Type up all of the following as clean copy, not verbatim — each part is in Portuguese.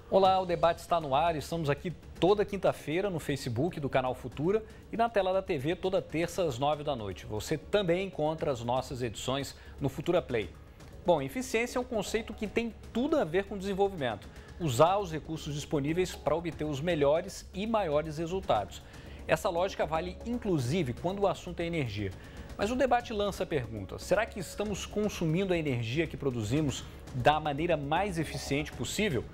Olá, o debate está no ar. Estamos aqui toda quinta-feira no Facebook do canal Futura e na tela da TV toda terça às 9 da noite. Você também encontra as nossas edições no Futura Play. Bom, eficiência é um conceito que tem tudo a ver com desenvolvimento. Usar os recursos disponíveis para obter os melhores e maiores resultados. Essa lógica vale inclusive quando o assunto é energia. Mas o debate lança a pergunta: será que estamos consumindo a energia que produzimos da maneira mais eficiente possível?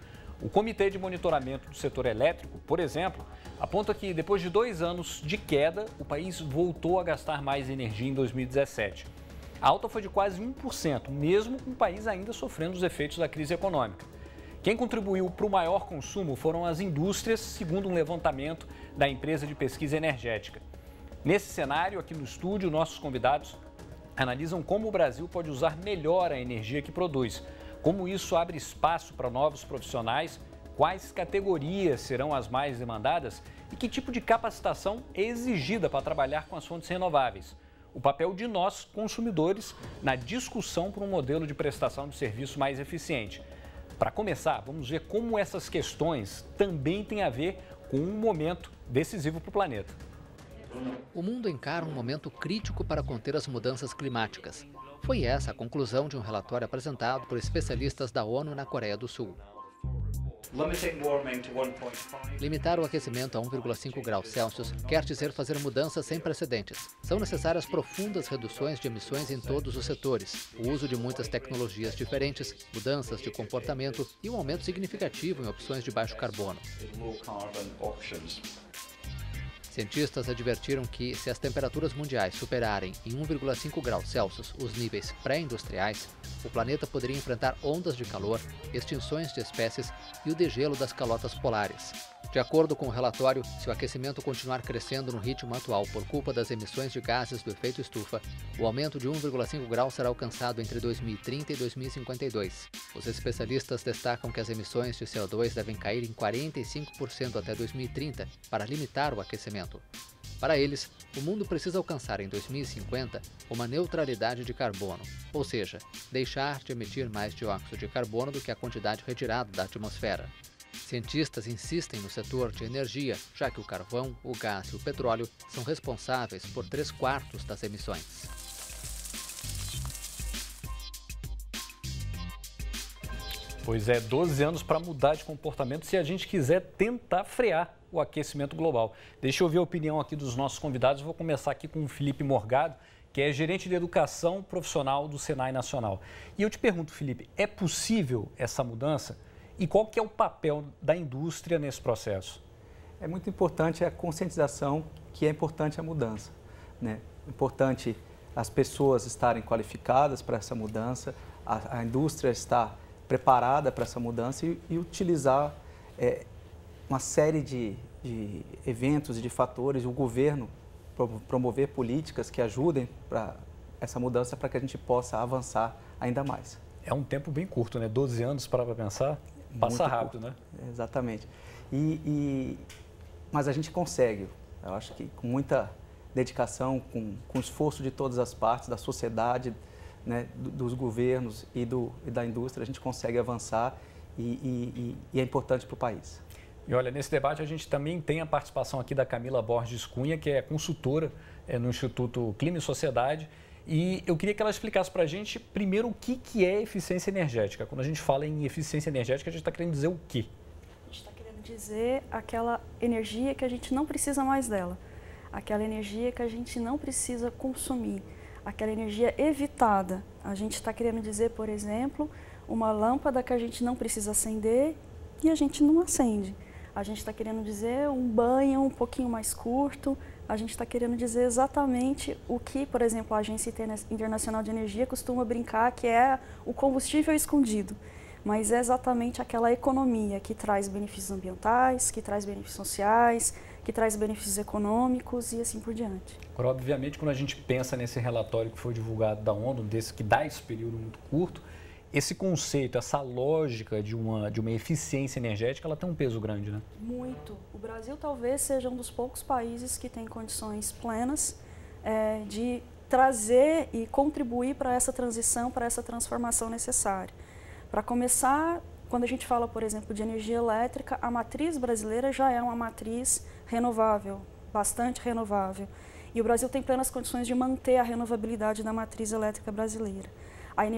O Comitê de Monitoramento do Setor Elétrico, por exemplo, aponta que depois de 2 anos de queda, o país voltou a gastar mais energia em 2017. A alta foi de quase 1%, mesmo com o país ainda sofrendo os efeitos da crise econômica. Quem contribuiu para o maior consumo foram as indústrias, segundo um levantamento da empresa de pesquisa energética. Nesse cenário, aqui no estúdio, nossos convidados analisam como o Brasil pode usar melhor a energia que produz. Como isso abre espaço para novos profissionais, quais categorias serão as mais demandadas e que tipo de capacitação é exigida para trabalhar com as fontes renováveis. O papel de nós, consumidores, na discussão por um modelo de prestação de serviço mais eficiente. Para começar, vamos ver como essas questões também têm a ver com um momento decisivo para o planeta. O mundo encara um momento crítico para conter as mudanças climáticas. Foi essa a conclusão de um relatório apresentado por especialistas da ONU na Coreia do Sul. Limitar o aquecimento a 1,5 graus Celsius quer dizer fazer mudanças sem precedentes. São necessárias profundas reduções de emissões em todos os setores, o uso de muitas tecnologias diferentes, mudanças de comportamento e um aumento significativo em opções de baixo carbono. Cientistas advertiram que, se as temperaturas mundiais superarem em 1,5 graus Celsius os níveis pré-industriais, o planeta poderia enfrentar ondas de calor, extinções de espécies e o degelo das calotas polares. De acordo com o relatório, se o aquecimento continuar crescendo no ritmo atual por culpa das emissões de gases do efeito estufa, o aumento de 1,5 graus será alcançado entre 2030 e 2052. Os especialistas destacam que as emissões de CO2 devem cair em 45% até 2030 para limitar o aquecimento. Para eles, o mundo precisa alcançar em 2050 uma neutralidade de carbono, ou seja, deixar de emitir mais dióxido de carbono do que a quantidade retirada da atmosfera. Cientistas insistem no setor de energia, já que o carvão, o gás e o petróleo são responsáveis por 3/4 das emissões. Pois é, 12 anos para mudar de comportamento se a gente quiser tentar frear o aquecimento global. Deixa eu ouvir a opinião aqui dos nossos convidados. Vou começar aqui com o Felipe Morgado, que é gerente de educação profissional do Senai Nacional. E eu te pergunto, Felipe, é possível essa mudança? E qual que é o papel da indústria nesse processo? É muito importante a conscientização que é importante a mudança, né? É importante as pessoas estarem qualificadas para essa mudança, a indústria estar preparada para essa mudança e utilizar uma série de eventos e de fatores, o governo promover políticas que ajudem para essa mudança para que a gente possa avançar ainda mais. É um tempo bem curto, né? 12 anos para pensar, passa rápido, né? Exatamente. Mas a gente consegue, eu acho que com muita dedicação, com esforço de todas as partes, da sociedade, né, dos governos e da indústria, a gente consegue avançar e é importante para o país. E olha, nesse debate a gente também tem a participação aqui da Camila Borges Cunha, que é consultora no Instituto Clima e Sociedade. E eu queria que ela explicasse para a gente, primeiro, o que é eficiência energética. Quando a gente fala em eficiência energética, a gente está querendo dizer o quê? A gente está querendo dizer aquela energia que a gente não precisa mais dela. Aquela energia que a gente não precisa consumir. Aquela energia evitada. A gente está querendo dizer, por exemplo, uma lâmpada que a gente não precisa acender e a gente não acende. A gente está querendo dizer um banho um pouquinho mais curto. A gente está querendo dizer exatamente o que, por exemplo, a Agência Internacional de Energia costuma brincar que é o combustível escondido. Mas é exatamente aquela economia que traz benefícios ambientais, que traz benefícios sociais, que traz benefícios econômicos e assim por diante. Agora, obviamente, quando a gente pensa nesse relatório que foi divulgado da ONU, desse que dá esse período muito curto, esse conceito, essa lógica de uma eficiência energética, ela tem um peso grande, né? Muito. O Brasil talvez seja um dos poucos países que tem condições plenas de trazer e contribuir para essa transição, para essa transformação necessária. Para começar, quando a gente fala, por exemplo, de energia elétrica, a matriz brasileira já é uma matriz renovável, bastante renovável. E o Brasil tem plenas condições de manter a renovabilidade da matriz elétrica brasileira.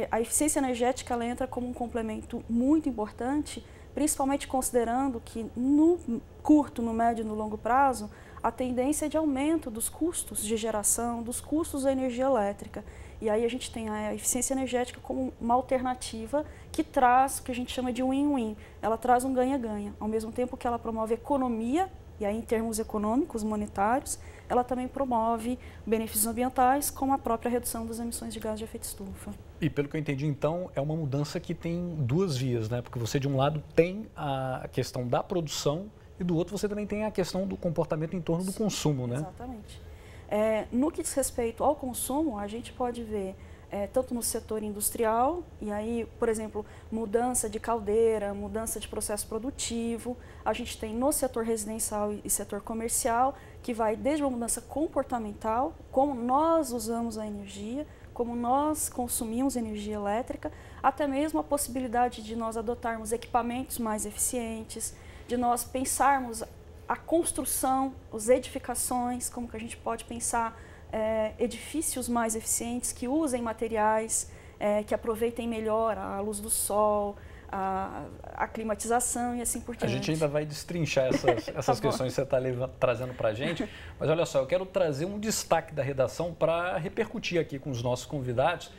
A eficiência energética ela entra como um complemento muito importante, principalmente considerando que no curto, no médio e no longo prazo, a tendência é de aumento dos custos de geração, dos custos da energia elétrica. E aí a gente tem a eficiência energética como uma alternativa que traz o que a gente chama de win-win. Ela traz um ganha-ganha. Ao mesmo tempo que ela promove economia, e aí em termos econômicos, monetários, ela também promove benefícios ambientais, como a própria redução das emissões de gás de efeito estufa. E pelo que eu entendi, então, é uma mudança que tem duas vias, né? Porque você, de um lado, tem a questão da produção e do outro você também tem a questão do comportamento em torno do consumo, né? Exatamente. No que diz respeito ao consumo, a gente pode ver tanto no setor industrial, e aí, por exemplo, mudança de caldeira, mudança de processo produtivo. A gente tem no setor residencial e setor comercial, que vai desde uma mudança comportamental, como nós usamos a energia, como nós consumimos energia elétrica, até mesmo a possibilidade de nós adotarmos equipamentos mais eficientes, de nós pensarmos a construção, as edificações, como que a gente pode pensar edifícios mais eficientes, que usem materiais, que aproveitem melhor a luz do sol, a climatização e assim por diante. A gente ainda vai destrinchar essas questões que você está trazendo para a gente, mas olha só, eu quero trazer um destaque da redação para repercutir aqui com os nossos convidados.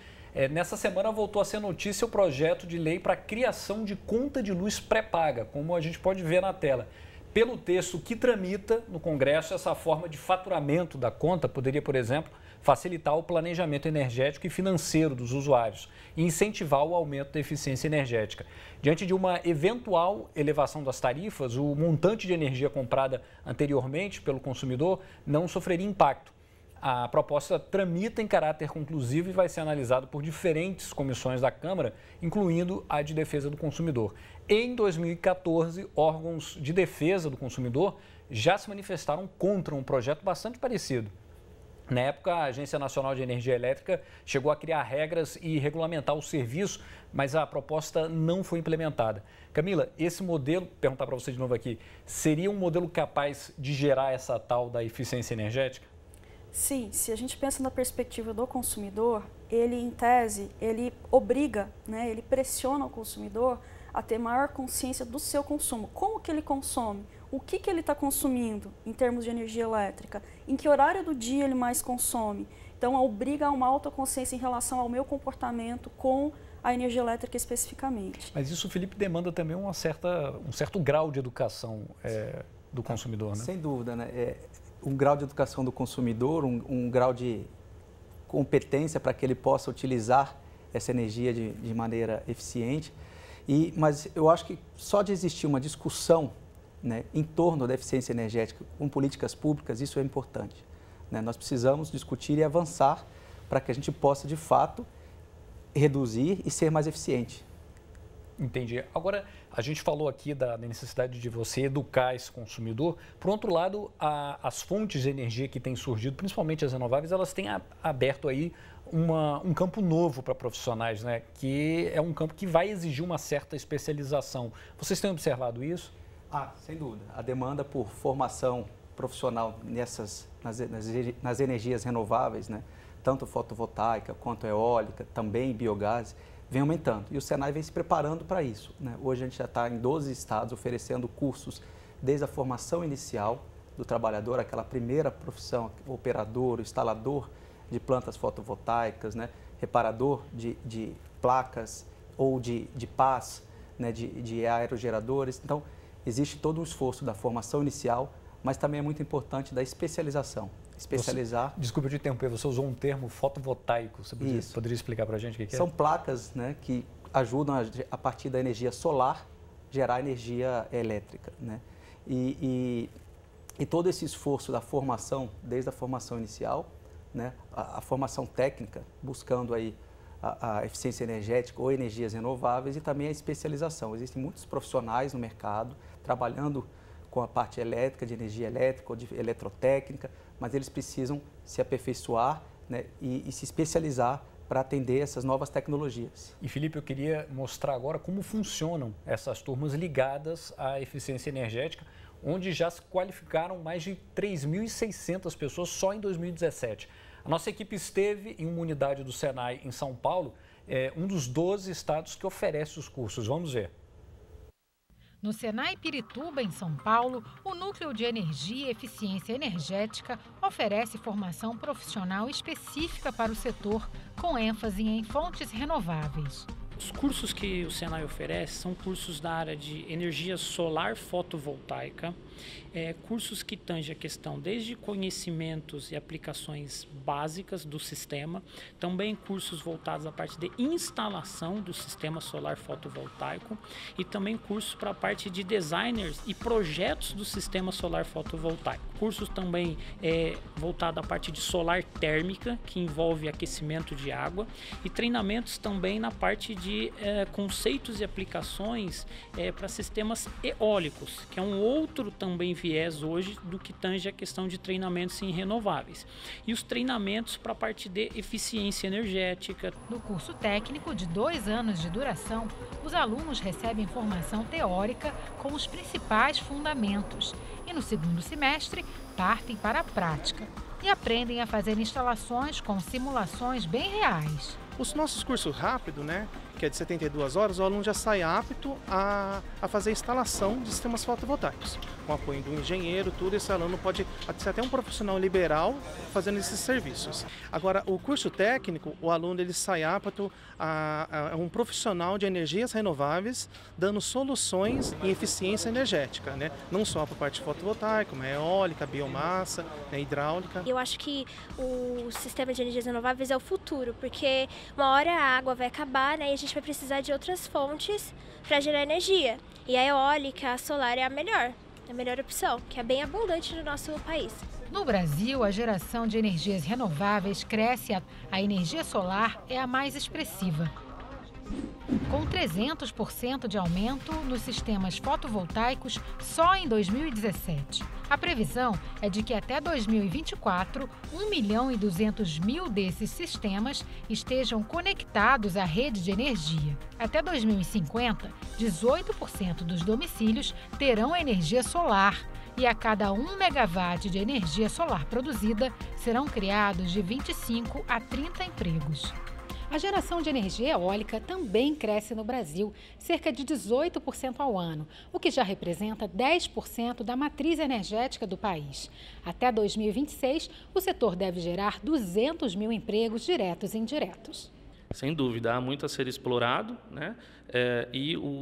Nessa semana voltou a ser notícia o projeto de lei para a criação de conta de luz pré-paga, como a gente pode ver na tela. Pelo texto que tramita no Congresso, essa forma de faturamento da conta poderia, por exemplo, facilitar o planejamento energético e financeiro dos usuários e incentivar o aumento da eficiência energética. Diante de uma eventual elevação das tarifas, o montante de energia comprada anteriormente pelo consumidor não sofreria impacto. A proposta tramita em caráter conclusivo e vai ser analisada por diferentes comissões da Câmara, incluindo a de Defesa do Consumidor. Em 2014, órgãos de defesa do consumidor já se manifestaram contra um projeto bastante parecido. Na época, a Agência Nacional de Energia Elétrica chegou a criar regras e regulamentar o serviço, mas a proposta não foi implementada. Camila, esse modelo, perguntar para você de novo aqui, seria um modelo capaz de gerar essa tal da eficiência energética? Sim, se a gente pensa na perspectiva do consumidor, ele, em tese, ele obriga, né, ele pressiona o consumidor a ter maior consciência do seu consumo. Como que ele consome? O que ele está consumindo em termos de energia elétrica? Em que horário do dia ele mais consome? Então, obriga a uma autoconsciência em relação ao meu comportamento com a energia elétrica especificamente. Mas isso, Felipe, demanda também um certo grau de educação do consumidor, né? Sem dúvida, né? Um grau de educação do consumidor, um grau de competência para que ele possa utilizar essa energia de maneira eficiente. Mas eu acho que só de existir uma discussão, né, em torno da eficiência energética com políticas públicas, isso é importante, né? Nós precisamos discutir e avançar para que a gente possa, de fato, reduzir e ser mais eficiente. Entendi. Agora, a gente falou aqui da necessidade de você educar esse consumidor. Por outro lado, as fontes de energia que têm surgido, principalmente as renováveis, elas têm aberto aí um campo novo para profissionais, né? Que é um campo que vai exigir uma certa especialização. Vocês têm observado isso? Sem dúvida. A demanda por formação profissional nas energias renováveis, né? Tanto fotovoltaica quanto eólica, também biogás, vem aumentando. E o Senai vem se preparando para isso, né? Hoje a gente já está em 12 estados oferecendo cursos desde a formação inicial do trabalhador, aquela primeira profissão, operador, instalador de plantas fotovoltaicas, né? Reparador de placas ou de pás, né? de aerogeradores. Então, existe todo um esforço da formação inicial, mas também é muito importante da especialização. Especializar. Desculpa te interromper, você usou um termo fotovoltaico. Você poderia explicar para a gente o que é? São placas, né, que ajudam a partir da energia solar gerar energia elétrica, né? E todo esse esforço da formação, desde a formação inicial, né, a formação técnica, buscando aí a eficiência energética ou energias renováveis, e também a especialização. Existem muitos profissionais no mercado trabalhando com a parte elétrica, de energia elétrica ou de eletrotécnica, mas eles precisam se aperfeiçoar, né, e se especializar para atender essas novas tecnologias. E Felipe, eu queria mostrar agora como funcionam essas turmas ligadas à eficiência energética, onde já se qualificaram mais de 3.600 pessoas só em 2017. A nossa equipe esteve em uma unidade do Senai em São Paulo, um dos 12 estados que oferece os cursos. Vamos ver. No Senai Pirituba, em São Paulo, o Núcleo de Energia e Eficiência Energética oferece formação profissional específica para o setor, com ênfase em fontes renováveis. Os cursos que o Senai oferece são cursos da área de energia solar fotovoltaica, cursos que tangem a questão desde conhecimentos e aplicações básicas do sistema, também cursos voltados à parte de instalação do sistema solar fotovoltaico e também cursos para a parte de designers e projetos do sistema solar fotovoltaico. Cursos também voltados à parte de solar térmica, que envolve aquecimento de água, e treinamentos também na parte de conceitos e aplicações para sistemas eólicos, que é um outro também viés hoje do que tange a questão de treinamentos em renováveis. E os treinamentos para a parte de eficiência energética. No curso técnico de 2 anos de duração, os alunos recebem formação teórica com os principais fundamentos e no segundo semestre partem para a prática e aprendem a fazer instalações com simulações bem reais. Os nossos cursos rápidos, né, que é de 72 horas, o aluno já sai apto a fazer a instalação de sistemas fotovoltaicos. Com o apoio do engenheiro, tudo, esse aluno pode ser até um profissional liberal fazendo esses serviços. Agora, o curso técnico, o aluno ele sai apto a um profissional de energias renováveis, dando soluções em eficiência energética, né? Não só para a parte fotovoltaica, mas eólica, biomassa, né, hidráulica. Eu acho que o sistema de energias renováveis é o futuro, porque uma hora a água vai acabar, né, e a gente vai precisar de outras fontes para gerar energia. E a eólica, a solar é a melhor opção, que é bem abundante no nosso país. No Brasil, a geração de energias renováveis cresce, a energia solar é a mais expressiva, com 300% de aumento nos sistemas fotovoltaicos só em 2017. A previsão é de que até 2024, 1.200.000 desses sistemas estejam conectados à rede de energia. Até 2050, 18% dos domicílios terão energia solar e a cada 1 megawatt de energia solar produzida serão criados de 25 a 30 empregos. A geração de energia eólica também cresce no Brasil, cerca de 18% ao ano, o que já representa 10% da matriz energética do país. Até 2026, o setor deve gerar 200.000 empregos diretos e indiretos. Sem dúvida, há muito a ser explorado, né?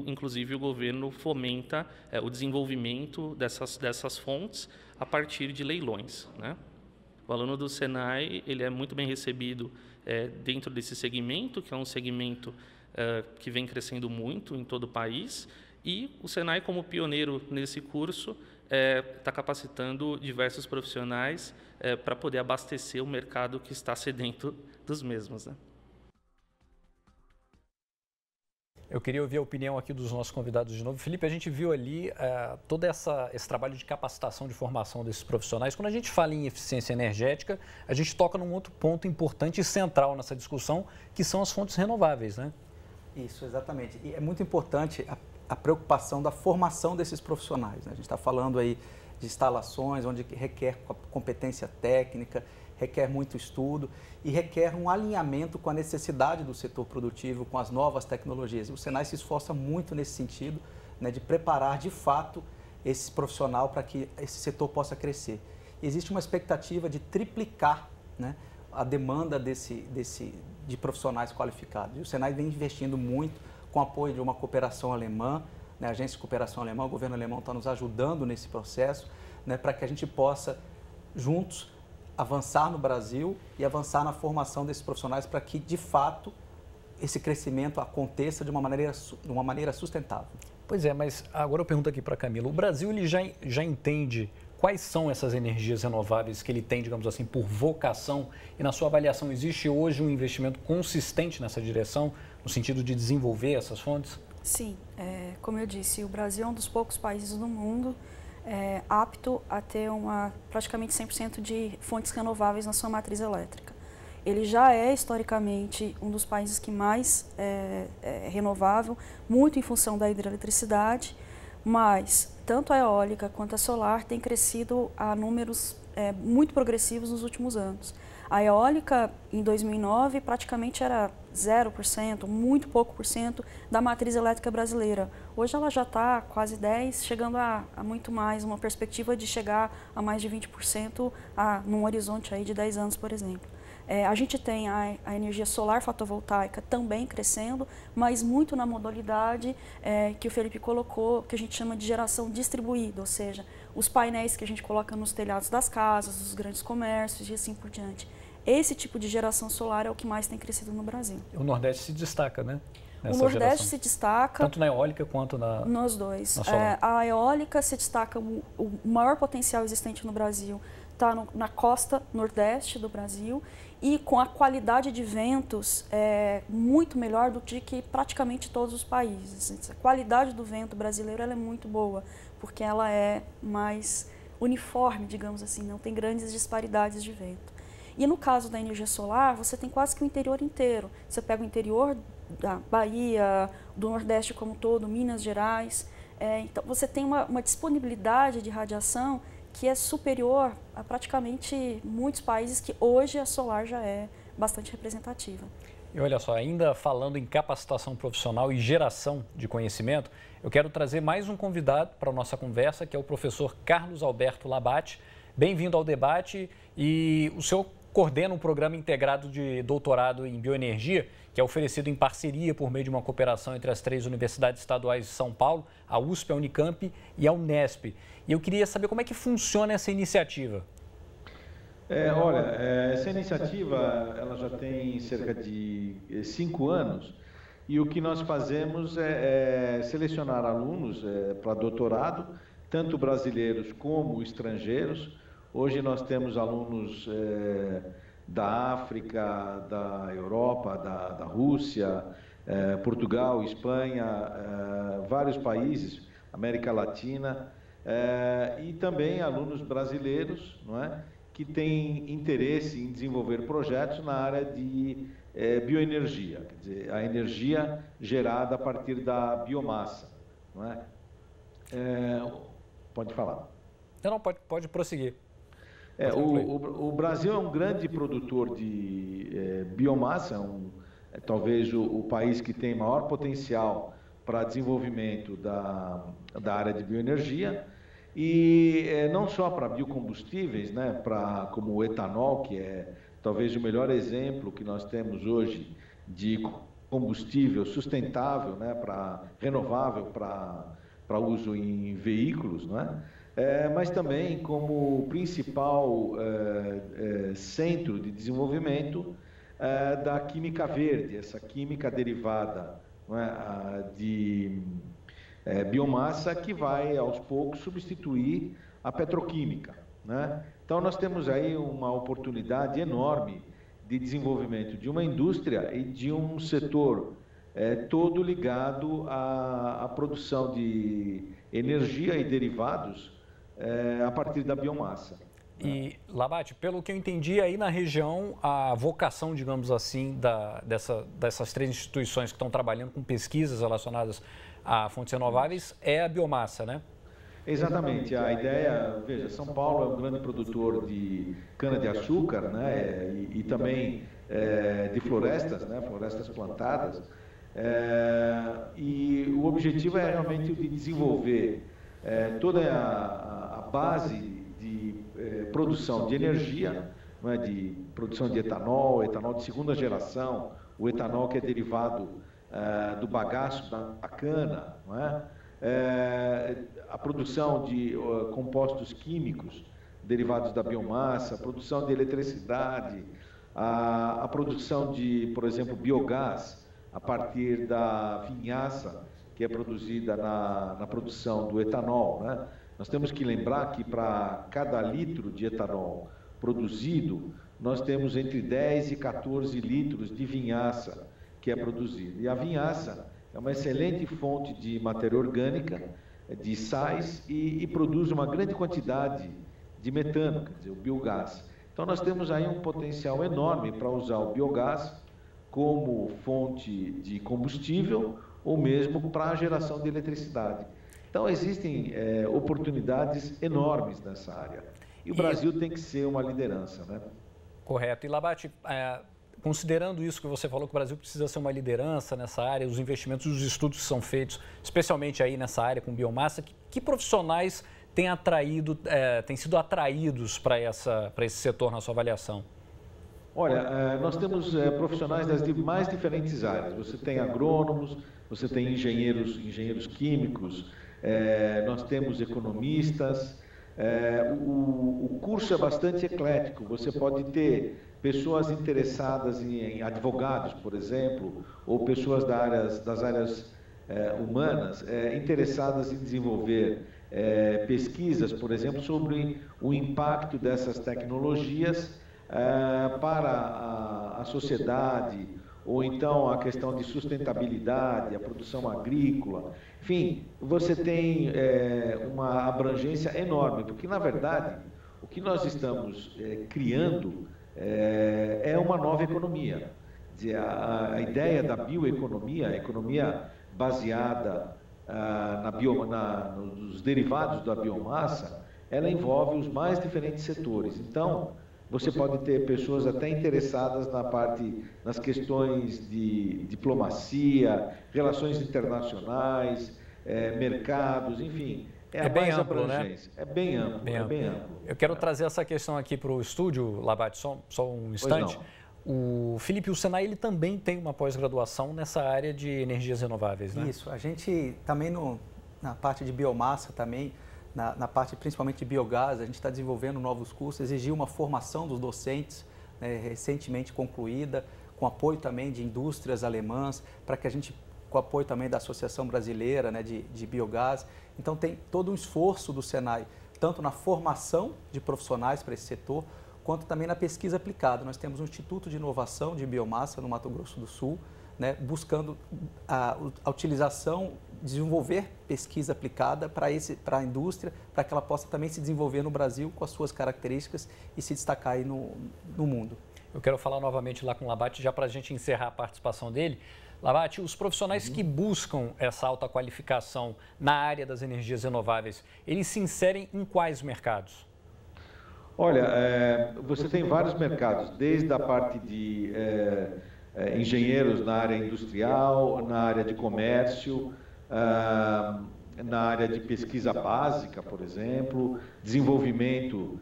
Inclusive o governo fomenta o desenvolvimento dessas fontes a partir de leilões, né? O aluno do Senai ele é muito bem recebido dentro desse segmento, que é um segmento que vem crescendo muito em todo o país, e o Senai, como pioneiro nesse curso, está capacitando diversos profissionais para poder abastecer o mercado que está sedento dos mesmos, né? Eu queria ouvir a opinião aqui dos nossos convidados de novo. Felipe, a gente viu ali todo esse trabalho de capacitação, de formação desses profissionais. Quando a gente fala em eficiência energética, a gente toca num outro ponto importante e central nessa discussão, que são as fontes renováveis, né? Isso, exatamente. E é muito importante a preocupação da formação desses profissionais, né? A gente está falando aí de instalações onde requer competência técnica, requer muito estudo e requer um alinhamento com a necessidade do setor produtivo, com as novas tecnologias. E o Senai se esforça muito nesse sentido, né, de preparar de fato esse profissional para que esse setor possa crescer. E existe uma expectativa de triplicar, né, a demanda de profissionais qualificados. E o Senai vem investindo muito com o apoio de uma cooperação alemã, né, a Agência de Cooperação Alemã, o governo alemão está nos ajudando nesse processo, né, para que a gente possa, juntos, avançar no Brasil e avançar na formação desses profissionais para que, de fato, esse crescimento aconteça de uma maneira sustentável. Pois é, mas agora eu pergunto aqui para a Camila, o Brasil ele já entende quais são essas energias renováveis que ele tem, digamos assim, por vocação, e na sua avaliação existe hoje um investimento consistente nessa direção, no sentido de desenvolver essas fontes? Sim, como eu disse, o Brasil é um dos poucos países do mundo apto a ter praticamente 100% de fontes renováveis na sua matriz elétrica. Ele já é, historicamente, um dos países que mais é renovável, muito em função da hidroeletricidade, mas tanto a eólica quanto a solar têm crescido a números muito progressivos nos últimos anos. A eólica, em 2009, praticamente era 0%, muito pouco por cento da matriz elétrica brasileira. Hoje ela já está quase 10%, chegando a muito mais, uma perspectiva de chegar a mais de 20% num horizonte aí de 10 anos, por exemplo. A gente tem a energia solar fotovoltaica também crescendo, mas muito na modalidade que o Felipe colocou, que a gente chama de geração distribuída, ou seja, os painéis que a gente coloca nos telhados das casas, dos grandes comércios e assim por diante. Esse tipo de geração solar é o que mais tem crescido no Brasil. O Nordeste se destaca, né? O Nordeste se destaca... Tanto na eólica quanto na... Nos dois. Na solar. A eólica se destaca, o maior potencial existente no Brasil está na costa nordeste do Brasil e com a qualidade de ventos muito melhor do que praticamente todos os países. A qualidade do vento brasileiro ela é muito boa, porque ela é mais uniforme, digamos assim, não tem grandes disparidades de vento. E no caso da energia solar, você tem quase que o interior inteiro. Você pega o interior da Bahia, do Nordeste como um todo, Minas Gerais. Então, você tem uma disponibilidade de radiação que é superior a praticamente muitos países que hoje a solar já é bastante representativa. E olha só, ainda falando em capacitação profissional e geração de conhecimento, eu quero trazer mais um convidado para a nossa conversa, que é o professor Carlos Alberto Labate. Bem-vindo ao debate e o senhor coordena um programa integrado de doutorado em bioenergia, que é oferecido em parceria por meio de uma cooperação entre as 3 universidades estaduais de São Paulo, a USP, a Unicamp e a Unesp. E eu queria saber como é que funciona essa iniciativa. Essa iniciativa ela já tem cerca de 5 anos e o que nós fazemos é selecionar alunos para doutorado, tanto brasileiros como estrangeiros. Hoje nós temos alunos da África, da Europa, da Rússia, Portugal, Espanha, vários países, América Latina, e também alunos brasileiros, não é, que têm interesse em desenvolver projetos na área de bioenergia, quer dizer, a energia gerada a partir da biomassa. Não é? Pode falar. Não, pode prosseguir. O Brasil é um grande produtor de biomassa, talvez o país que tem maior potencial para desenvolvimento da área de bioenergia, e não só para biocombustíveis, né, como o etanol, que é talvez o melhor exemplo que nós temos hoje de combustível sustentável, né, renovável para uso em veículos, não é? Mas também como principal centro de desenvolvimento da química verde, essa química derivada, não é, de biomassa que vai aos poucos substituir a petroquímica, né? Então nós temos aí uma oportunidade enorme de desenvolvimento de uma indústria e de um setor todo ligado à produção de energia e derivados a partir da biomassa. E, Labate, pelo que eu entendi, aí na região, a vocação, digamos assim, dessas 3 instituições que estão trabalhando com pesquisas relacionadas a fontes renováveis é a biomassa, né? Exatamente. A ideia, veja, São Paulo é um grande produtor de cana-de-açúcar, né? E também de florestas, né? Florestas plantadas. E o objetivo é realmente o de desenvolver toda a base de produção de energia, não é, de produção de etanol de segunda geração, o etanol que é derivado do bagaço da cana, não é? A produção de compostos químicos derivados da biomassa, a produção de eletricidade, a produção de, por exemplo, biogás a partir da vinhaça que é produzida na produção do etanol, né? Nós temos que lembrar que para cada litro de etanol produzido, nós temos entre 10 e 14 litros de vinhaça que é produzida. E a vinhaça é uma excelente fonte de matéria orgânica de sais e produz uma grande quantidade de metano, quer dizer, o biogás. Então nós temos aí um potencial enorme para usar o biogás como fonte de combustível ou mesmo para a geração de eletricidade. Então existem oportunidades enormes nessa área. E o Brasil tem que ser uma liderança, né? Correto. E Labate, considerando isso que você falou, que o Brasil precisa ser uma liderança nessa área, os investimentos, os estudos que são feitos, especialmente aí nessa área com biomassa, que profissionais têm sido atraídos para esse setor na sua avaliação? Olha, nós temos profissionais das mais diferentes áreas. Você tem agrônomos, você tem engenheiros químicos, nós temos economistas. O curso é bastante eclético. Você pode ter pessoas interessadas em advogados, por exemplo, ou pessoas das áreas humanas interessadas em desenvolver pesquisas, por exemplo, sobre o impacto dessas tecnologias para a sociedade, ou então a questão de sustentabilidade, a produção agrícola. Enfim, você tem uma abrangência enorme, porque, na verdade, o que nós estamos criando é uma nova economia. A ideia da bioeconomia, a economia baseada nos derivados da biomassa, ela envolve os mais diferentes setores. Então, você pode ter pessoas até interessadas nas questões de diplomacia, relações internacionais, mercados, enfim. É bem amplo, né? É bem amplo, bem amplo. Eu quero trazer essa questão aqui para o estúdio, Labate, só um instante. O Felipe, o Senai, ele também tem uma pós-graduação nessa área de energias renováveis, né? Isso, a gente também na parte de biomassa também, na parte principalmente de biogás, a gente está desenvolvendo novos cursos, exigiu uma formação dos docentes, recentemente concluída, com apoio também de indústrias alemãs, para que a gente, com apoio também da Associação Brasileira, né, de Biogás. Então tem todo um esforço do Senai, tanto na formação de profissionais para esse setor, quanto também na pesquisa aplicada. Nós temos um Instituto de Inovação de Biomassa no Mato Grosso do Sul, né, buscando a utilização, desenvolver pesquisa aplicada para a indústria, para que ela possa também se desenvolver no Brasil com as suas características e se destacar aí no mundo. Eu quero falar novamente lá com o Labate, já para a gente encerrar a participação dele. Labate, os profissionais que buscam essa alta qualificação na área das energias renováveis, eles se inserem em quais mercados? Olha, você tem vários mercados, desde a parte de engenheiros na área industrial, na área de comércio, na área de pesquisa básica, por exemplo, desenvolvimento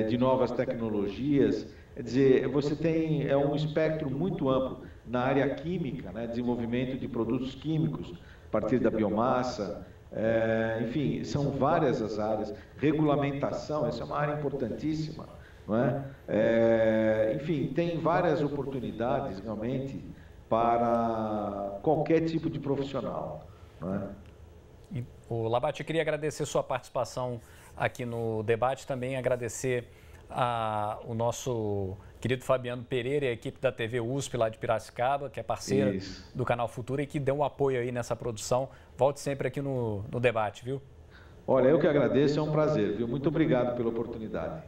de novas tecnologias. Quer dizer, você tem um espectro muito amplo na área química, né, desenvolvimento de produtos químicos a partir da biomassa. Enfim, são várias as áreas. Regulamentação, essa é uma área importantíssima, não é? Enfim, tem várias oportunidades realmente para qualquer tipo de profissional, não é? O Labate, eu queria agradecer sua participação aqui no debate, também agradecer o nosso querido Fabiano Pereira e a equipe da TV USP lá de Piracicaba, que é parceira do Canal Futura e que deu um apoio aí nessa produção. Volte sempre aqui no debate, viu? Olha, eu que agradeço, é um prazer, viu? Muito obrigado pela oportunidade.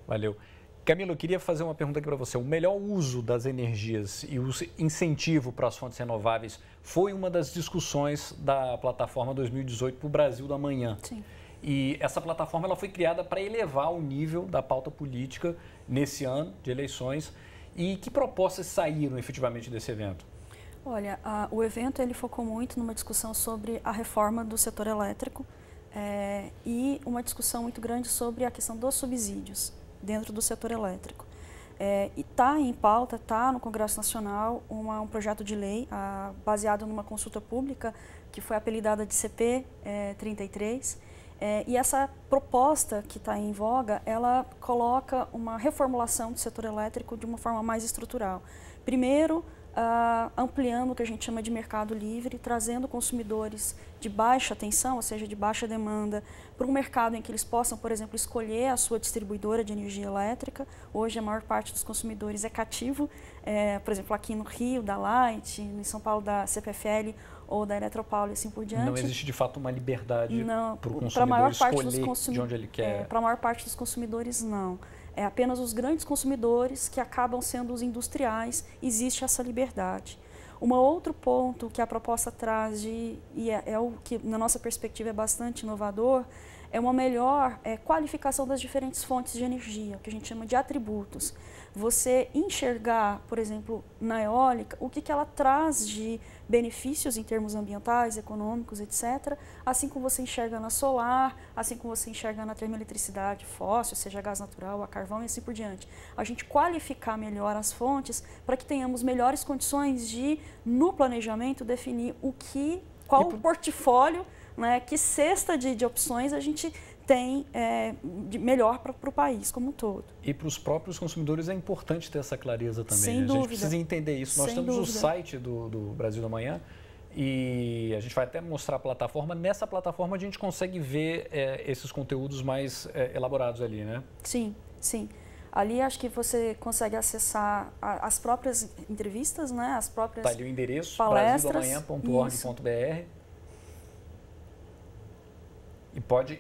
Valeu. Camilo, eu queria fazer uma pergunta aqui para você. O melhor uso das energias e o incentivo para as fontes renováveis foi uma das discussões da plataforma 2018 para o Brasil da Manhã. Sim. E essa plataforma ela foi criada para elevar o nível da pauta política nesse ano de eleições. E que propostas saíram efetivamente desse evento? Olha, o evento ele focou muito numa discussão sobre a reforma do setor elétrico e uma discussão muito grande sobre a questão dos subsídios dentro do setor elétrico. E está em pauta, está no Congresso Nacional um projeto de lei baseado numa consulta pública que foi apelidada de CP 33. E essa proposta que está em voga, ela coloca uma reformulação do setor elétrico de uma forma mais estrutural. Primeiro, ampliando o que a gente chama de mercado livre, trazendo consumidores de baixa tensão, ou seja, de baixa demanda, para um mercado em que eles possam, por exemplo, escolher a sua distribuidora de energia elétrica. Hoje, a maior parte dos consumidores é cativo, por exemplo, aqui no Rio, da Light, em São Paulo, da CPFL ou da Eletropaulo e assim por diante. Não existe, de fato, uma liberdade para o consumidor escolher de onde ele quer. Para a maior parte dos consumidores, não. É apenas os grandes consumidores que acabam sendo os industriais, existe essa liberdade. Um outro ponto que a proposta traz, e é o que na nossa perspectiva é bastante inovador, é uma melhor qualificação das diferentes fontes de energia, o que a gente chama de atributos. Você enxergar, por exemplo, na eólica, o que ela traz de benefícios em termos ambientais, econômicos, etc., assim como você enxerga na solar, assim como você enxerga na termoeletricidade fóssil, seja gás natural, a carvão e assim por diante. A gente qualificar melhor as fontes para que tenhamos melhores condições de, no planejamento, definir qual o portfólio, né, que cesta de opções a gente tem de melhor para o país como um todo. E para os próprios consumidores é importante ter essa clareza também. Sem né? dúvida. A gente precisa entender isso. Nós temos o site do Brasil da Manhã e a gente vai até mostrar a plataforma. Nessa plataforma a gente consegue ver esses conteúdos mais elaborados ali, né? Sim, sim. Ali acho que você consegue acessar as próprias entrevistas, né? As próprias palestras. Tá ali o endereço, brasilamanhã.org.br.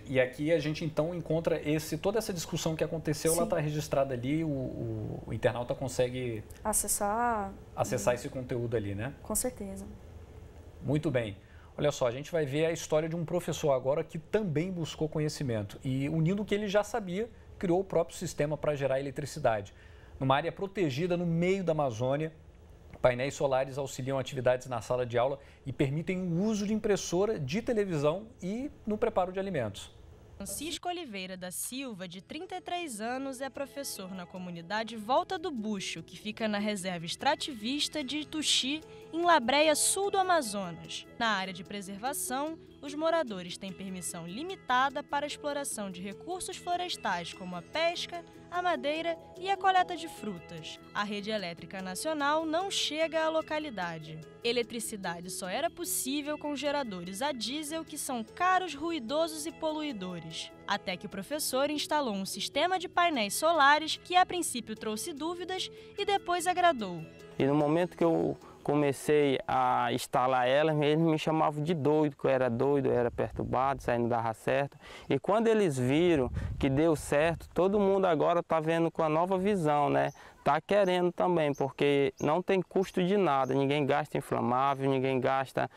E aqui a gente então encontra toda essa discussão que aconteceu, ela está registrada ali, o internauta consegue acessar esse conteúdo ali, né? Com certeza. Muito bem. Olha só, a gente vai ver a história de um professor agora que também buscou conhecimento e, unindo o que ele já sabia, criou o próprio sistema para gerar eletricidade. Numa área protegida no meio da Amazônia, painéis solares auxiliam atividades na sala de aula e permitem o uso de impressora, de televisão e no preparo de alimentos. Francisco Oliveira da Silva, de 33 anos, é professor na comunidade Volta do Bucho, que fica na reserva extrativista de Ituxi, em Labreia, sul do Amazonas. Na área de preservação, os moradores têm permissão limitada para a exploração de recursos florestais como a pesca, a madeira e a coleta de frutas. A rede elétrica nacional não chega à localidade. Eletricidade só era possível com geradores a diesel que são caros, ruidosos e poluidores. Até que o professor instalou um sistema de painéis solares que a princípio trouxe dúvidas e depois agradou. E no momento que eu comecei a instalar elas, eles me chamavam de doido, que eu era perturbado, isso aí não dava certo. E quando eles viram que deu certo, todo mundo agora está vendo com a nova visão, né? Está querendo também, porque não tem custo de nada, ninguém gasta inflamável, ninguém gasta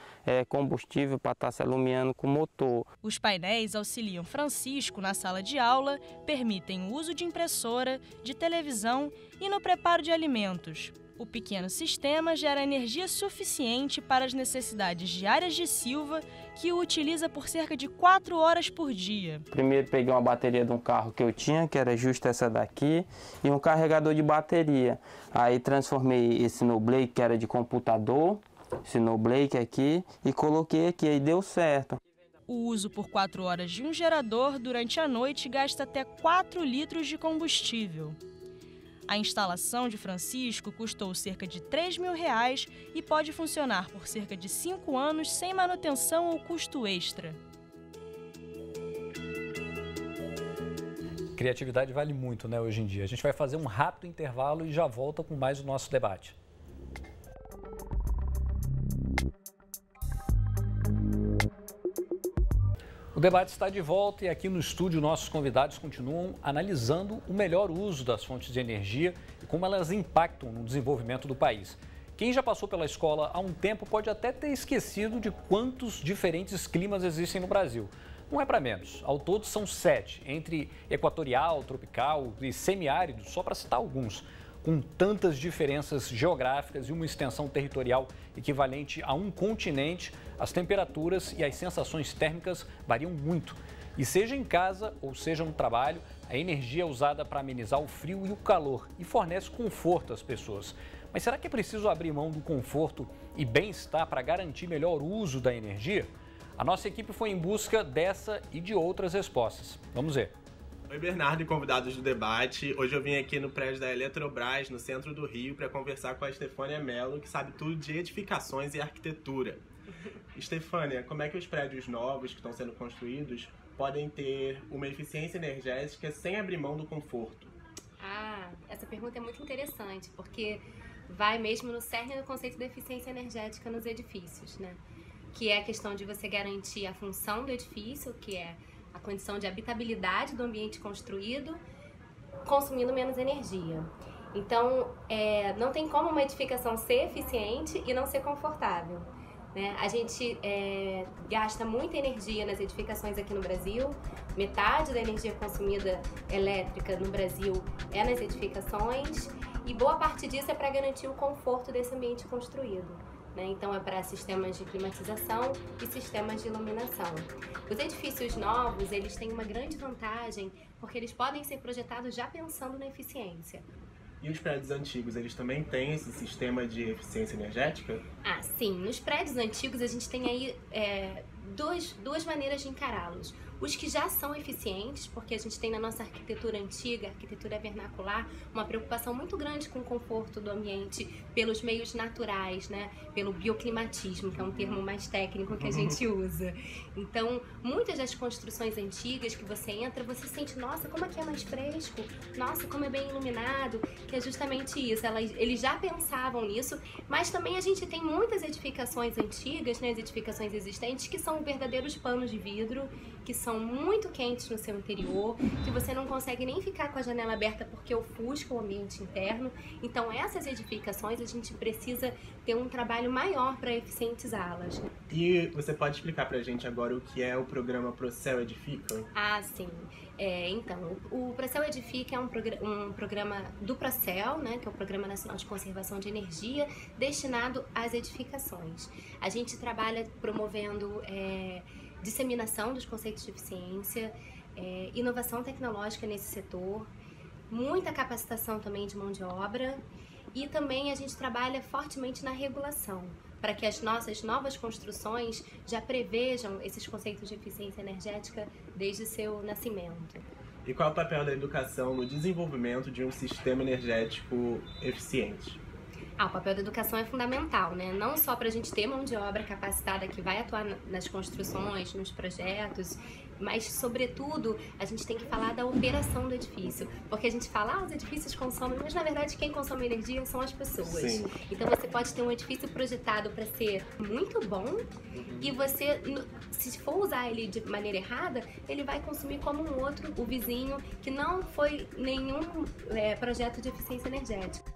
combustível para estar se alumiando com motor. Os painéis auxiliam Francisco na sala de aula, permitem o uso de impressora, de televisão e no preparo de alimentos. O pequeno sistema gera energia suficiente para as necessidades diárias de Silva, que o utiliza por cerca de 4 horas por dia. Primeiro peguei uma bateria de um carro que eu tinha, que era justo essa daqui, e um carregador de bateria. Aí transformei esse Snowblade, que era de computador, esse Snowblade aqui, e coloquei aqui, aí deu certo. O uso por 4 horas de um gerador durante a noite gasta até 4 litros de combustível. A instalação de Francisco custou cerca de R$3.000 e pode funcionar por cerca de 5 anos sem manutenção ou custo extra. Criatividade vale muito, né, hoje em dia. A gente vai fazer um rápido intervalo e já volta com mais o nosso debate. O debate está de volta e aqui no estúdio nossos convidados continuam analisando o melhor uso das fontes de energia e como elas impactam no desenvolvimento do país. Quem já passou pela escola há um tempo pode até ter esquecido de quantos diferentes climas existem no Brasil. Não é para menos. Ao todo são 7, entre equatorial, tropical e semiárido, só para citar alguns. Com tantas diferenças geográficas e uma extensão territorial equivalente a um continente, as temperaturas e as sensações térmicas variam muito. E seja em casa ou seja no trabalho, a energia é usada para amenizar o frio e o calor e fornece conforto às pessoas. Mas será que é preciso abrir mão do conforto e bem-estar para garantir melhor uso da energia? A nossa equipe foi em busca dessa e de outras respostas. Vamos ver. Oi, Bernardo e convidados do debate. Hoje eu vim aqui no prédio da Eletrobras, no centro do Rio, para conversar com a Estefânia Mello, que sabe tudo de edificações e arquitetura. Estefânia, como é que os prédios novos que estão sendo construídos podem ter uma eficiência energética sem abrir mão do conforto? Essa pergunta é muito interessante, porque vai mesmo no cerne do conceito de eficiência energética nos edifícios, né? Que é a questão de você garantir a função do edifício, que é a condição de habitabilidade do ambiente construído, consumindo menos energia. Então, não tem como uma edificação ser eficiente e não ser confortável, né? A gente gasta muita energia nas edificações aqui no Brasil, metade da energia consumida elétrica no Brasil é nas edificações, e boa parte disso é para garantir o conforto desse ambiente construído, né? Então é para sistemas de climatização e sistemas de iluminação. Os edifícios novos, eles têm uma grande vantagem porque eles podem ser projetados já pensando na eficiência. E os prédios antigos, eles também têm esse sistema de eficiência energética? Sim. Nos prédios antigos a gente tem aí duas maneiras de encará-los. Os que já são eficientes, porque a gente tem na nossa arquitetura antiga, arquitetura vernacular, uma preocupação muito grande com o conforto do ambiente pelos meios naturais, né? Pelo bioclimatismo, que é um termo mais técnico que a gente usa. Então, muitas das construções antigas que você entra, você sente, nossa, como aqui é mais fresco, nossa, como é bem iluminado, que é justamente isso. Eles já pensavam nisso, mas também a gente tem muitas edificações antigas, né? As edificações existentes, que são verdadeiros panos de vidro, que são muito quentes no seu interior, que você não consegue nem ficar com a janela aberta porque ofusca o ambiente interno. Então essas edificações a gente precisa ter um trabalho maior para eficientizá-las. E você pode explicar pra gente agora o que é o programa Procel Edifica? Sim. Então, o Procel Edifica é um programa do Procel, né, que é o Programa Nacional de Conservação de Energia, destinado às edificações. A gente trabalha promovendo disseminação dos conceitos de eficiência, inovação tecnológica nesse setor, muita capacitação também de mão de obra, e também a gente trabalha fortemente na regulação, para que as nossas novas construções já prevejam esses conceitos de eficiência energética desde seu nascimento. E qual é o papel da educação no desenvolvimento de um sistema energético eficiente? O papel da educação é fundamental, né? Não só para a gente ter mão de obra capacitada que vai atuar nas construções, nos projetos, mas, sobretudo, a gente tem que falar da operação do edifício. Porque a gente fala, os edifícios consomem, mas, na verdade, quem consome energia são as pessoas. Sim. Então, você pode ter um edifício projetado para ser muito bom e você, se for usar ele de maneira errada, ele vai consumir como um outro, o vizinho, que não foi nenhum projeto de eficiência energética.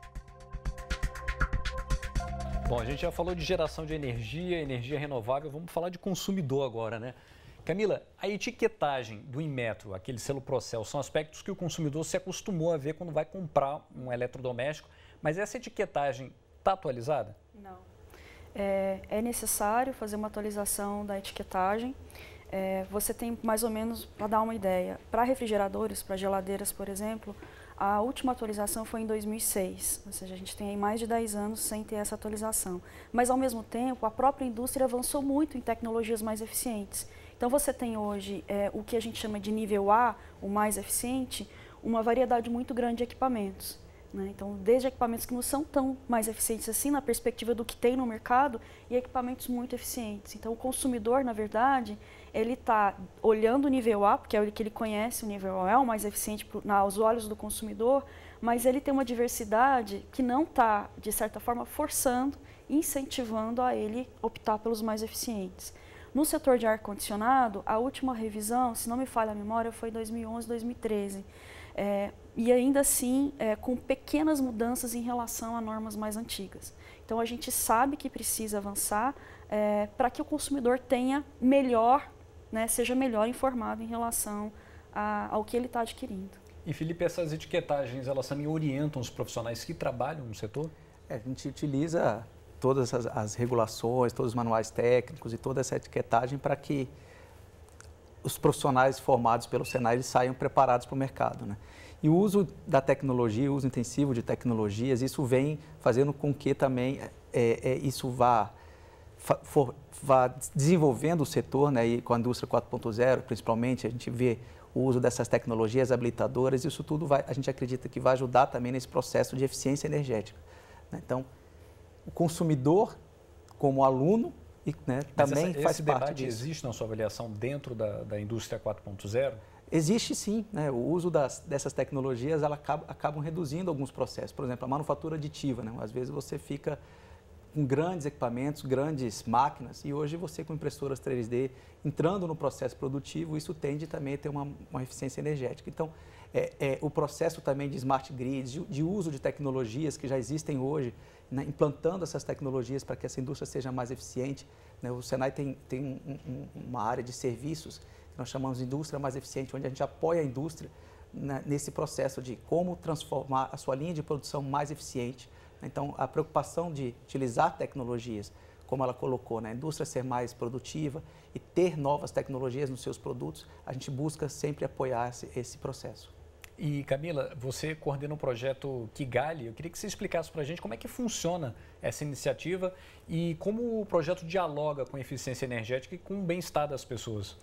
Bom, a gente já falou de geração de energia renovável, vamos falar de consumidor agora, né? Camila, a etiquetagem do Inmetro, aquele selo Procel, são aspectos que o consumidor se acostumou a ver quando vai comprar um eletrodoméstico, mas essa etiquetagem está atualizada? Não. É necessário fazer uma atualização da etiquetagem. Você tem mais ou menos, para dar uma ideia, para refrigeradores, para geladeiras, por exemplo, a última atualização foi em 2006, ou seja, a gente tem aí mais de 10 anos sem ter essa atualização. Mas, ao mesmo tempo, a própria indústria avançou muito em tecnologias mais eficientes. Então, você tem hoje o que a gente chama de nível A, o mais eficiente, uma variedade muito grande de equipamentos, né? Então, desde equipamentos que não são tão mais eficientes assim, na perspectiva do que tem no mercado, e equipamentos muito eficientes. Então, o consumidor, na verdade, ele está olhando o nível A, porque é o que ele conhece, o nível A é o mais eficiente aos olhos do consumidor, mas ele tem uma diversidade que não está, de certa forma, forçando, incentivando a ele optar pelos mais eficientes. No setor de ar-condicionado, a última revisão, se não me falha a memória, foi em 2011, 2013. E ainda assim, com pequenas mudanças em relação a normas mais antigas. Então, a gente sabe que precisa avançar para que o consumidor tenha melhor, né, seja melhor informado em relação ao que ele está adquirindo. E, Felipe, essas etiquetagens, elas também orientam os profissionais que trabalham no setor? A gente utiliza todas as regulações, todos os manuais técnicos e toda essa etiquetagem para que os profissionais formados pelo Senai eles saiam preparados para o mercado, né? E o uso da tecnologia, o uso intensivo de tecnologias, isso vem fazendo com que também isso vá desenvolvendo o setor, né? E com a indústria 4.0, principalmente, a gente vê o uso dessas tecnologias habilitadoras, isso tudo a gente acredita que vai ajudar também nesse processo de eficiência energética. Né? Então, o consumidor, como aluno, né, também faz parte disso. Esse debate existe na sua avaliação dentro da indústria 4.0? Existe sim, né? O uso dessas tecnologias acabam reduzindo alguns processos. Por exemplo, a manufatura aditiva, né? Às vezes você fica com grandes equipamentos, grandes máquinas, e hoje você com impressoras 3D entrando no processo produtivo, isso tende também a ter uma eficiência energética. Então, o processo também de smart grids, de uso de tecnologias que já existem hoje, né, implantando essas tecnologias para que essa indústria seja mais eficiente. Né? O Senai tem uma área de serviços que nós chamamos de indústria mais eficiente, onde a gente apoia a indústria, né, nesse processo de como transformar a sua linha de produção mais eficiente. Então, a preocupação de utilizar tecnologias, como ela colocou, né, a indústria ser mais produtiva e ter novas tecnologias nos seus produtos, a gente busca sempre apoiar esse processo. E Camila, você coordena o projeto Kigali. Eu queria que você explicasse para a gente como é que funciona essa iniciativa e como o projeto dialoga com a eficiência energética e com o bem-estar das pessoas.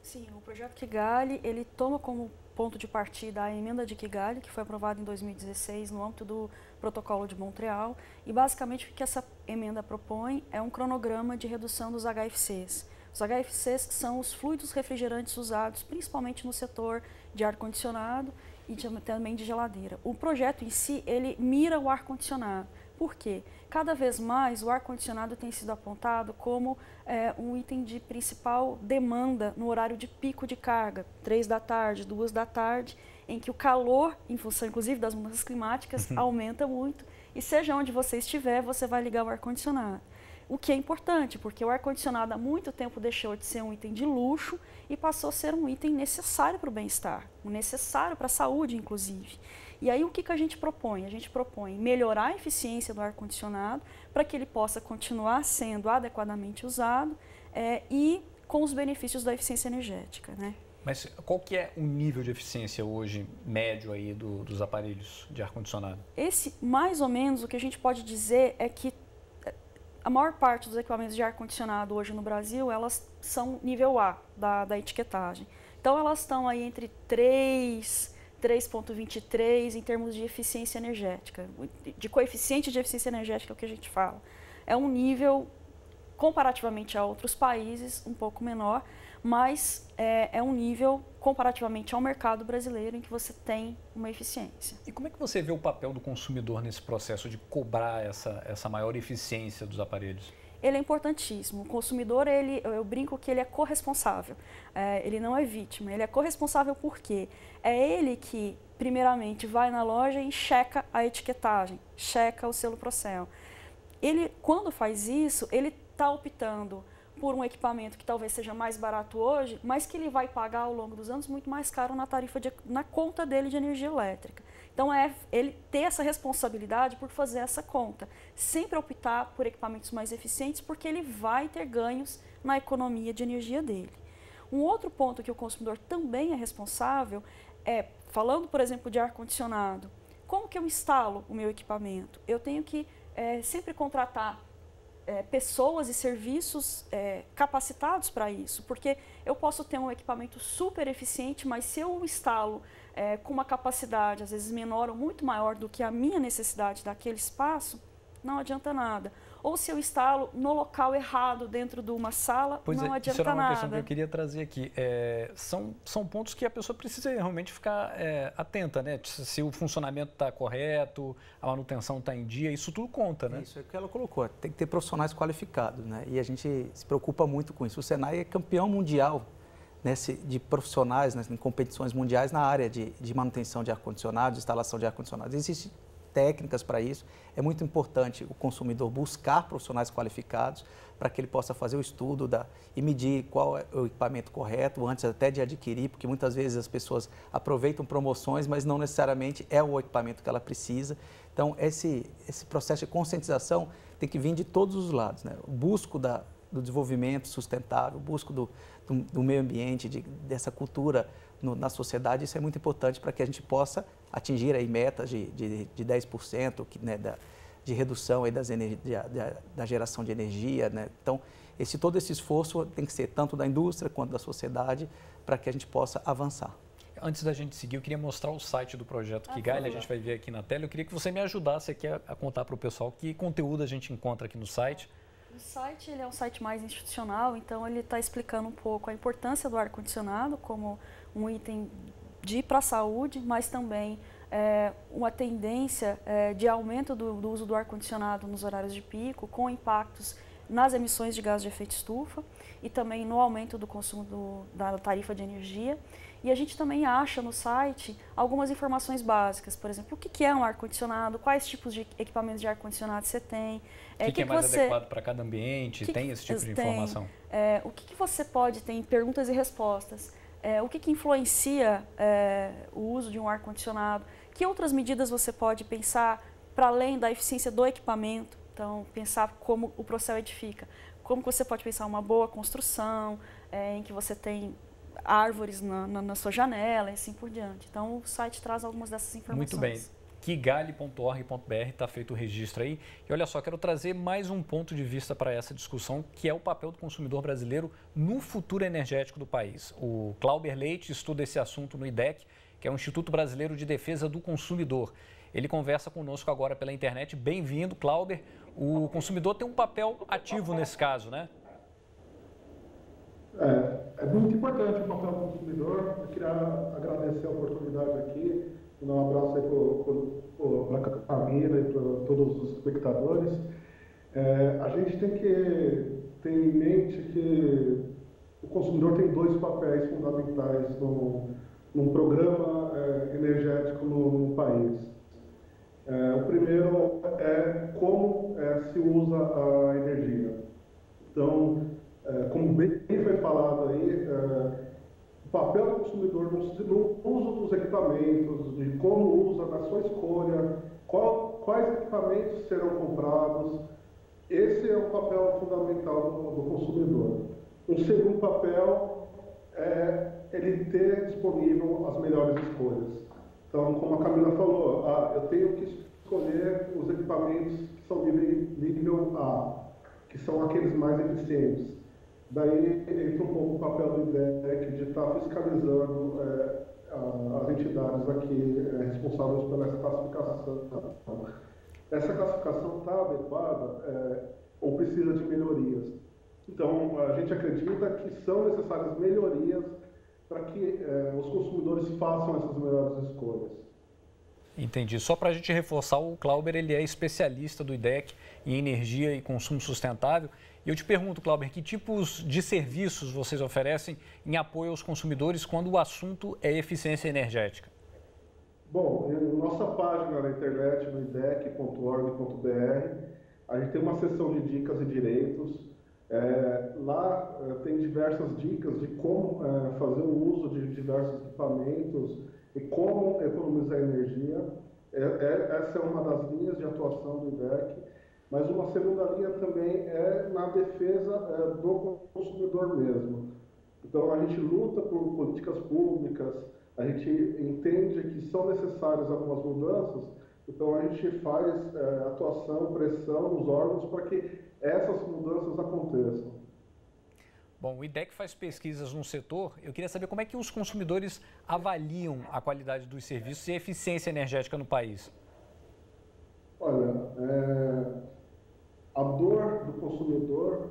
Sim, o projeto Kigali, ele toma como ponto de partida a emenda de Kigali, que foi aprovada em 2016 no âmbito do Protocolo de Montreal, e basicamente o que essa emenda propõe é um cronograma de redução dos HFCs. Os HFCs são os fluidos refrigerantes usados principalmente no setor de ar-condicionado e também de geladeira. O projeto em si, ele mira o ar-condicionado. Por quê? Cada vez mais o ar-condicionado tem sido apontado como um item de principal demanda no horário de pico de carga, 3 da tarde, 2 da tarde, em que o calor, em função inclusive das mudanças climáticas, aumenta muito e seja onde você estiver, você vai ligar o ar-condicionado. O que é importante, porque o ar-condicionado há muito tempo deixou de ser um item de luxo e passou a ser um item necessário para o bem-estar, necessário para a saúde, inclusive. E aí o que a gente propõe? A gente propõe melhorar a eficiência do ar-condicionado para que ele possa continuar sendo adequadamente usado e com os benefícios da eficiência energética, né? Mas qual que é o nível de eficiência hoje médio aí dos aparelhos de ar-condicionado? Mais ou menos, o que a gente pode dizer é que a maior parte dos equipamentos de ar-condicionado hoje no Brasil, elas são nível A da etiquetagem. Então, elas estão aí entre 3,23 em termos de eficiência energética. De coeficiente de eficiência energética é o que a gente fala. É um nível, comparativamente a outros países, um pouco menor, mas é um nível, comparativamente ao mercado brasileiro, em que você tem uma eficiência. E como é que você vê o papel do consumidor nesse processo de cobrar essa maior eficiência dos aparelhos? Ele é importantíssimo. O consumidor, eu brinco que ele é corresponsável. Ele não é vítima, ele é corresponsável porque é ele que, primeiramente, vai na loja e checa a etiquetagem, checa o selo Procel. Ele, quando faz isso, ele está optando por um equipamento que talvez seja mais barato hoje, mas que ele vai pagar ao longo dos anos muito mais caro na conta dele de energia elétrica. Então, ele ter essa responsabilidade por fazer essa conta. Sempre optar por equipamentos mais eficientes, porque ele vai ter ganhos na economia de energia dele. Um outro ponto que o consumidor também é responsável é, falando, por exemplo, de ar-condicionado, como que eu instalo o meu equipamento? Eu tenho que sempre contratar pessoas e serviços capacitados para isso, porque eu posso ter um equipamento super eficiente, mas se eu o instalo com uma capacidade, às vezes menor ou muito maior do que a minha necessidade daquele espaço, não adianta nada. Ou se eu instalo no local errado dentro de uma sala, não adianta nada. Isso era uma questão que eu queria trazer aqui. São pontos que a pessoa precisa realmente ficar atenta, né? Se o funcionamento está correto, a manutenção está em dia, isso tudo conta, né? Isso é o que ela colocou. Tem que ter profissionais qualificados, né? E a gente se preocupa muito com isso. O Senai é campeão mundial, né, de profissionais, né, em competições mundiais na área de manutenção de ar-condicionado, de instalação de ar-condicionado. Existem técnicas para isso. É muito importante o consumidor buscar profissionais qualificados para que ele possa fazer o estudo e medir qual é o equipamento correto antes até de adquirir, porque muitas vezes as pessoas aproveitam promoções, mas não necessariamente é o equipamento que ela precisa. Então, esse processo de conscientização tem que vir de todos os lados, né? O busco do desenvolvimento sustentável, o busco do meio ambiente, dessa cultura na sociedade, isso é muito importante para que a gente possa atingir aí metas de 10% de redução aí da geração de energia, né? Então, todo esse esforço tem que ser tanto da indústria quanto da sociedade para que a gente possa avançar. antes da gente seguir, eu queria mostrar o site do projeto Kigali, a gente vai ver aqui na tela. Eu queria que você me ajudasse aqui a contar para o pessoal que conteúdo a gente encontra aqui no site. O site ele é um site mais institucional, então ele está explicando um pouco a importância do ar-condicionado como um item para a saúde, mas também uma tendência de aumento do uso do ar-condicionado nos horários de pico, com impactos nas emissões de gás de efeito estufa e também no aumento do consumo da tarifa de energia. E a gente também acha no site algumas informações básicas, por exemplo, o que é um ar-condicionado, quais tipos de equipamentos de ar-condicionado você tem. O que é mais adequado para cada ambiente, tem esse tipo de informação? O que você pode ter em perguntas e respostas, o que influencia o uso de um ar-condicionado, que outras medidas você pode pensar para além da eficiência do equipamento, então pensar como o Procel edifica, como você pode pensar uma boa construção, em que você tem árvores na sua janela e assim por diante. Então, o site traz algumas dessas informações. Muito bem. Kigali.org.br, está feito o registro aí. E olha só, quero trazer mais um ponto de vista para essa discussão, que é o papel do consumidor brasileiro no futuro energético do país. O Clauber Leite estuda esse assunto no IDEC, que é o Instituto Brasileiro de Defesa do Consumidor. Ele conversa conosco agora pela internet. Bem-vindo, Clauber. O consumidor tem um papel ativo nesse caso, né? É muito importante o papel do consumidor. Eu queria agradecer a oportunidade aqui, dar um abraço aí para a Camila e para todos os espectadores. A gente tem que ter em mente que o consumidor tem dois papéis fundamentais num programa energético no país. O primeiro é como se usa a energia. Então, como bem foi falado aí, o papel do consumidor no uso dos equipamentos, de como usa, na sua escolha, quais equipamentos serão comprados, esse é o papel fundamental do consumidor. Um segundo papel é ele ter disponível as melhores escolhas. Então, como a Camila falou, eu tenho que escolher os equipamentos que são nível A, que são aqueles mais eficientes. Daí entra um pouco o papel do IDEC de estar fiscalizando as entidades aqui responsáveis por essa classificação. Essa classificação está adequada ou precisa de melhorias? Então, a gente acredita que são necessárias melhorias para que os consumidores façam essas melhores escolhas. Entendi. Só para a gente reforçar, o Clauber ele é especialista do IDEC em energia e consumo sustentável. E eu te pergunto, Clauber, que tipos de serviços vocês oferecem em apoio aos consumidores quando o assunto é eficiência energética? Bom, nossa página na internet, no idec.org.br, a gente tem uma seção de dicas e direitos. Lá tem diversas dicas de como fazer o uso de diversos equipamentos e como economizar energia. Essa é uma das linhas de atuação do IDEC, mas uma segunda linha também é na defesa do consumidor mesmo. Então a gente luta por políticas públicas, a gente entende que são necessárias algumas mudanças, então a gente faz atuação, pressão nos órgãos para que essas mudanças aconteçam. Bom, o IDEC faz pesquisas no setor. Eu queria saber como é que os consumidores avaliam a qualidade dos serviços e a eficiência energética no país. Olha, a dor do consumidor,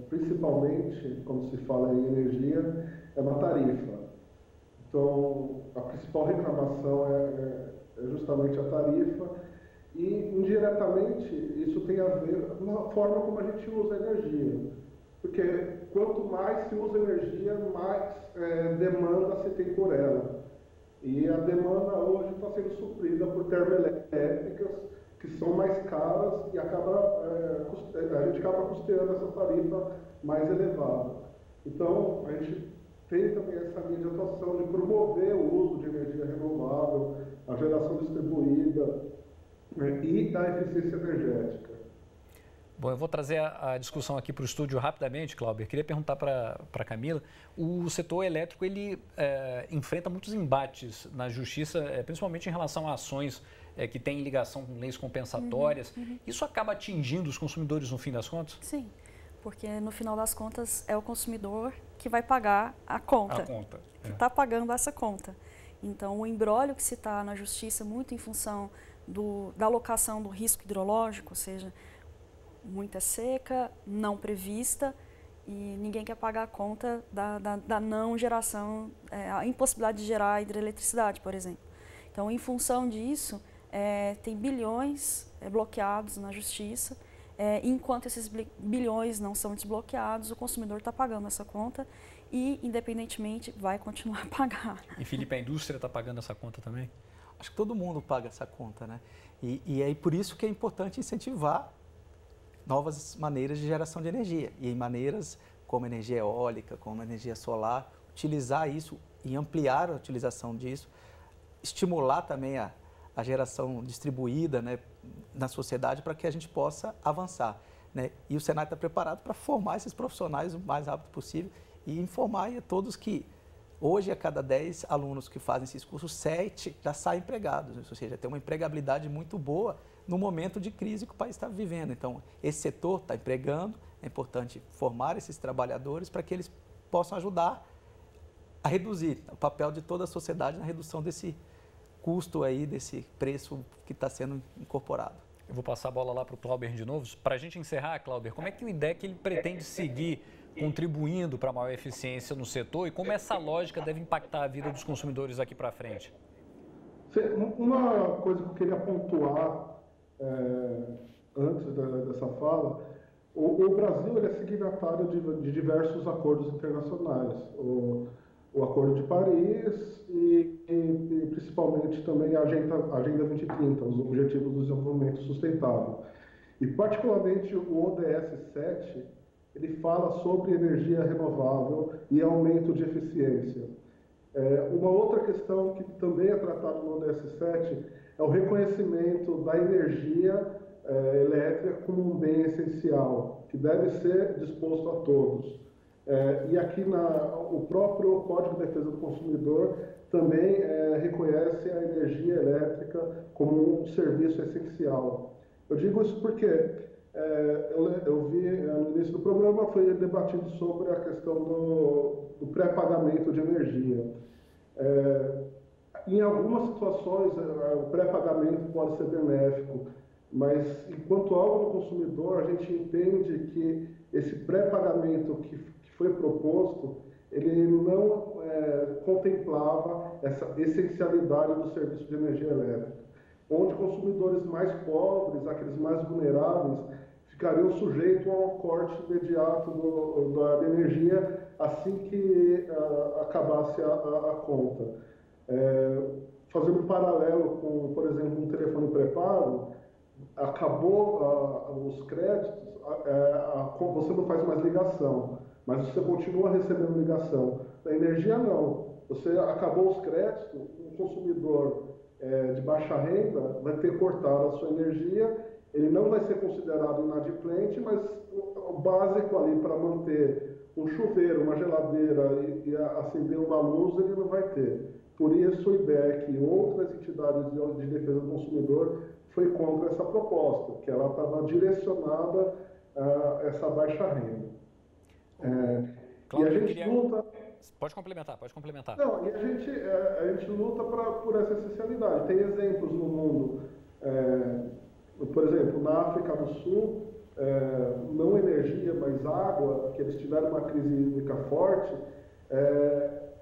principalmente quando se fala em energia, é na tarifa. Então, a principal reclamação é justamente a tarifa e, indiretamente, isso tem a ver com a forma como a gente usa a energia. Porque quanto mais se usa energia, mais demanda se tem por ela. E a demanda hoje está sendo suprida por termoelétricas, que são mais caras e a gente acaba custeando essa tarifa mais elevada. Então, a gente tem também essa linha de atuação de promover o uso de energia renovável, a geração distribuída e a eficiência energética. Bom, eu vou trazer a discussão aqui para o estúdio rapidamente, Clauber. Queria perguntar para a Camila. O setor elétrico ele enfrenta muitos embates na justiça, principalmente em relação a ações que têm ligação com leis compensatórias. Isso acaba atingindo os consumidores no fim das contas? Sim, porque no final das contas é o consumidor que vai pagar a conta. Está pagando essa conta. Então, o imbróglio que se está na justiça, muito em função da alocação do risco hidrológico, ou seja, muita seca, não prevista, e ninguém quer pagar a conta da não geração, a impossibilidade de gerar hidroeletricidade, por exemplo. Então, em função disso, tem bilhões bloqueados na justiça, enquanto esses bilhões não são desbloqueados, o consumidor está pagando essa conta e, independentemente, vai continuar a pagar. E, Felipe, a indústria está pagando essa conta também? Acho que todo mundo paga essa conta, né? E é por isso que é importante incentivar novas maneiras de geração de energia. E em maneiras como energia eólica, como energia solar, utilizar isso e ampliar a utilização disso, estimular também a geração distribuída, né, na sociedade para que a gente possa avançar, né? E o Senai está preparado para formar esses profissionais o mais rápido possível e informar a todos que hoje, a cada 10 alunos que fazem esses cursos, 7 já saem empregados, ou seja, tem uma empregabilidade muito boa no momento de crise que o país está vivendo. Então, esse setor está empregando, é importante formar esses trabalhadores para que eles possam ajudar a reduzir o papel de toda a sociedade na redução desse custo aí, desse preço que está sendo incorporado. Eu vou passar a bola lá para o Clauber de novo. Para a gente encerrar, Clauber, como é que o IDEC ele pretende seguir contribuindo para a maior eficiência no setor e como essa lógica deve impactar a vida dos consumidores daqui para frente? Uma coisa que eu queria pontuar antes dessa fala, o Brasil ele é signatário de diversos acordos internacionais. O Acordo de Paris e principalmente também a Agenda 2030, os Objetivos do Desenvolvimento Sustentável. E particularmente o ODS 7, ele fala sobre energia renovável e aumento de eficiência. Uma outra questão que também é tratada no ODS 7 é o reconhecimento da energia elétrica como um bem essencial, que deve ser disposto a todos. E aqui o próprio Código de Defesa do Consumidor também reconhece a energia elétrica como um serviço essencial. Eu digo isso porque eu vi no início do programa foi debatido sobre a questão do pré-pagamento de energia. Em algumas situações, o pré-pagamento pode ser benéfico, mas enquanto algo do consumidor, a gente entende que esse pré-pagamento que foi proposto, ele não contemplava essa essencialidade do serviço de energia elétrica, onde consumidores mais pobres, aqueles mais vulneráveis, ficariam sujeitos ao corte imediato da energia assim que acabasse a conta. Fazendo um paralelo com, por exemplo, um telefone pré-pago, acabou os créditos, você não faz mais ligação, mas você continua recebendo ligação. Da energia, não. Você acabou os créditos, um consumidor de baixa renda vai ter cortado a sua energia, ele não vai ser considerado inadimplente, mas o básico ali para manter um chuveiro, uma geladeira e acender uma luz, ele não vai ter. Por isso, o IDEC e outras entidades de defesa do consumidor foi contra essa proposta, que ela estava direcionada a essa baixa renda. Cláudio, e a gente luta... Pode complementar, pode complementar. Não, e a gente luta por essa essencialidade. Tem exemplos no mundo, por exemplo, na África do Sul, não energia, mas água, que eles tiveram uma crise hídrica forte,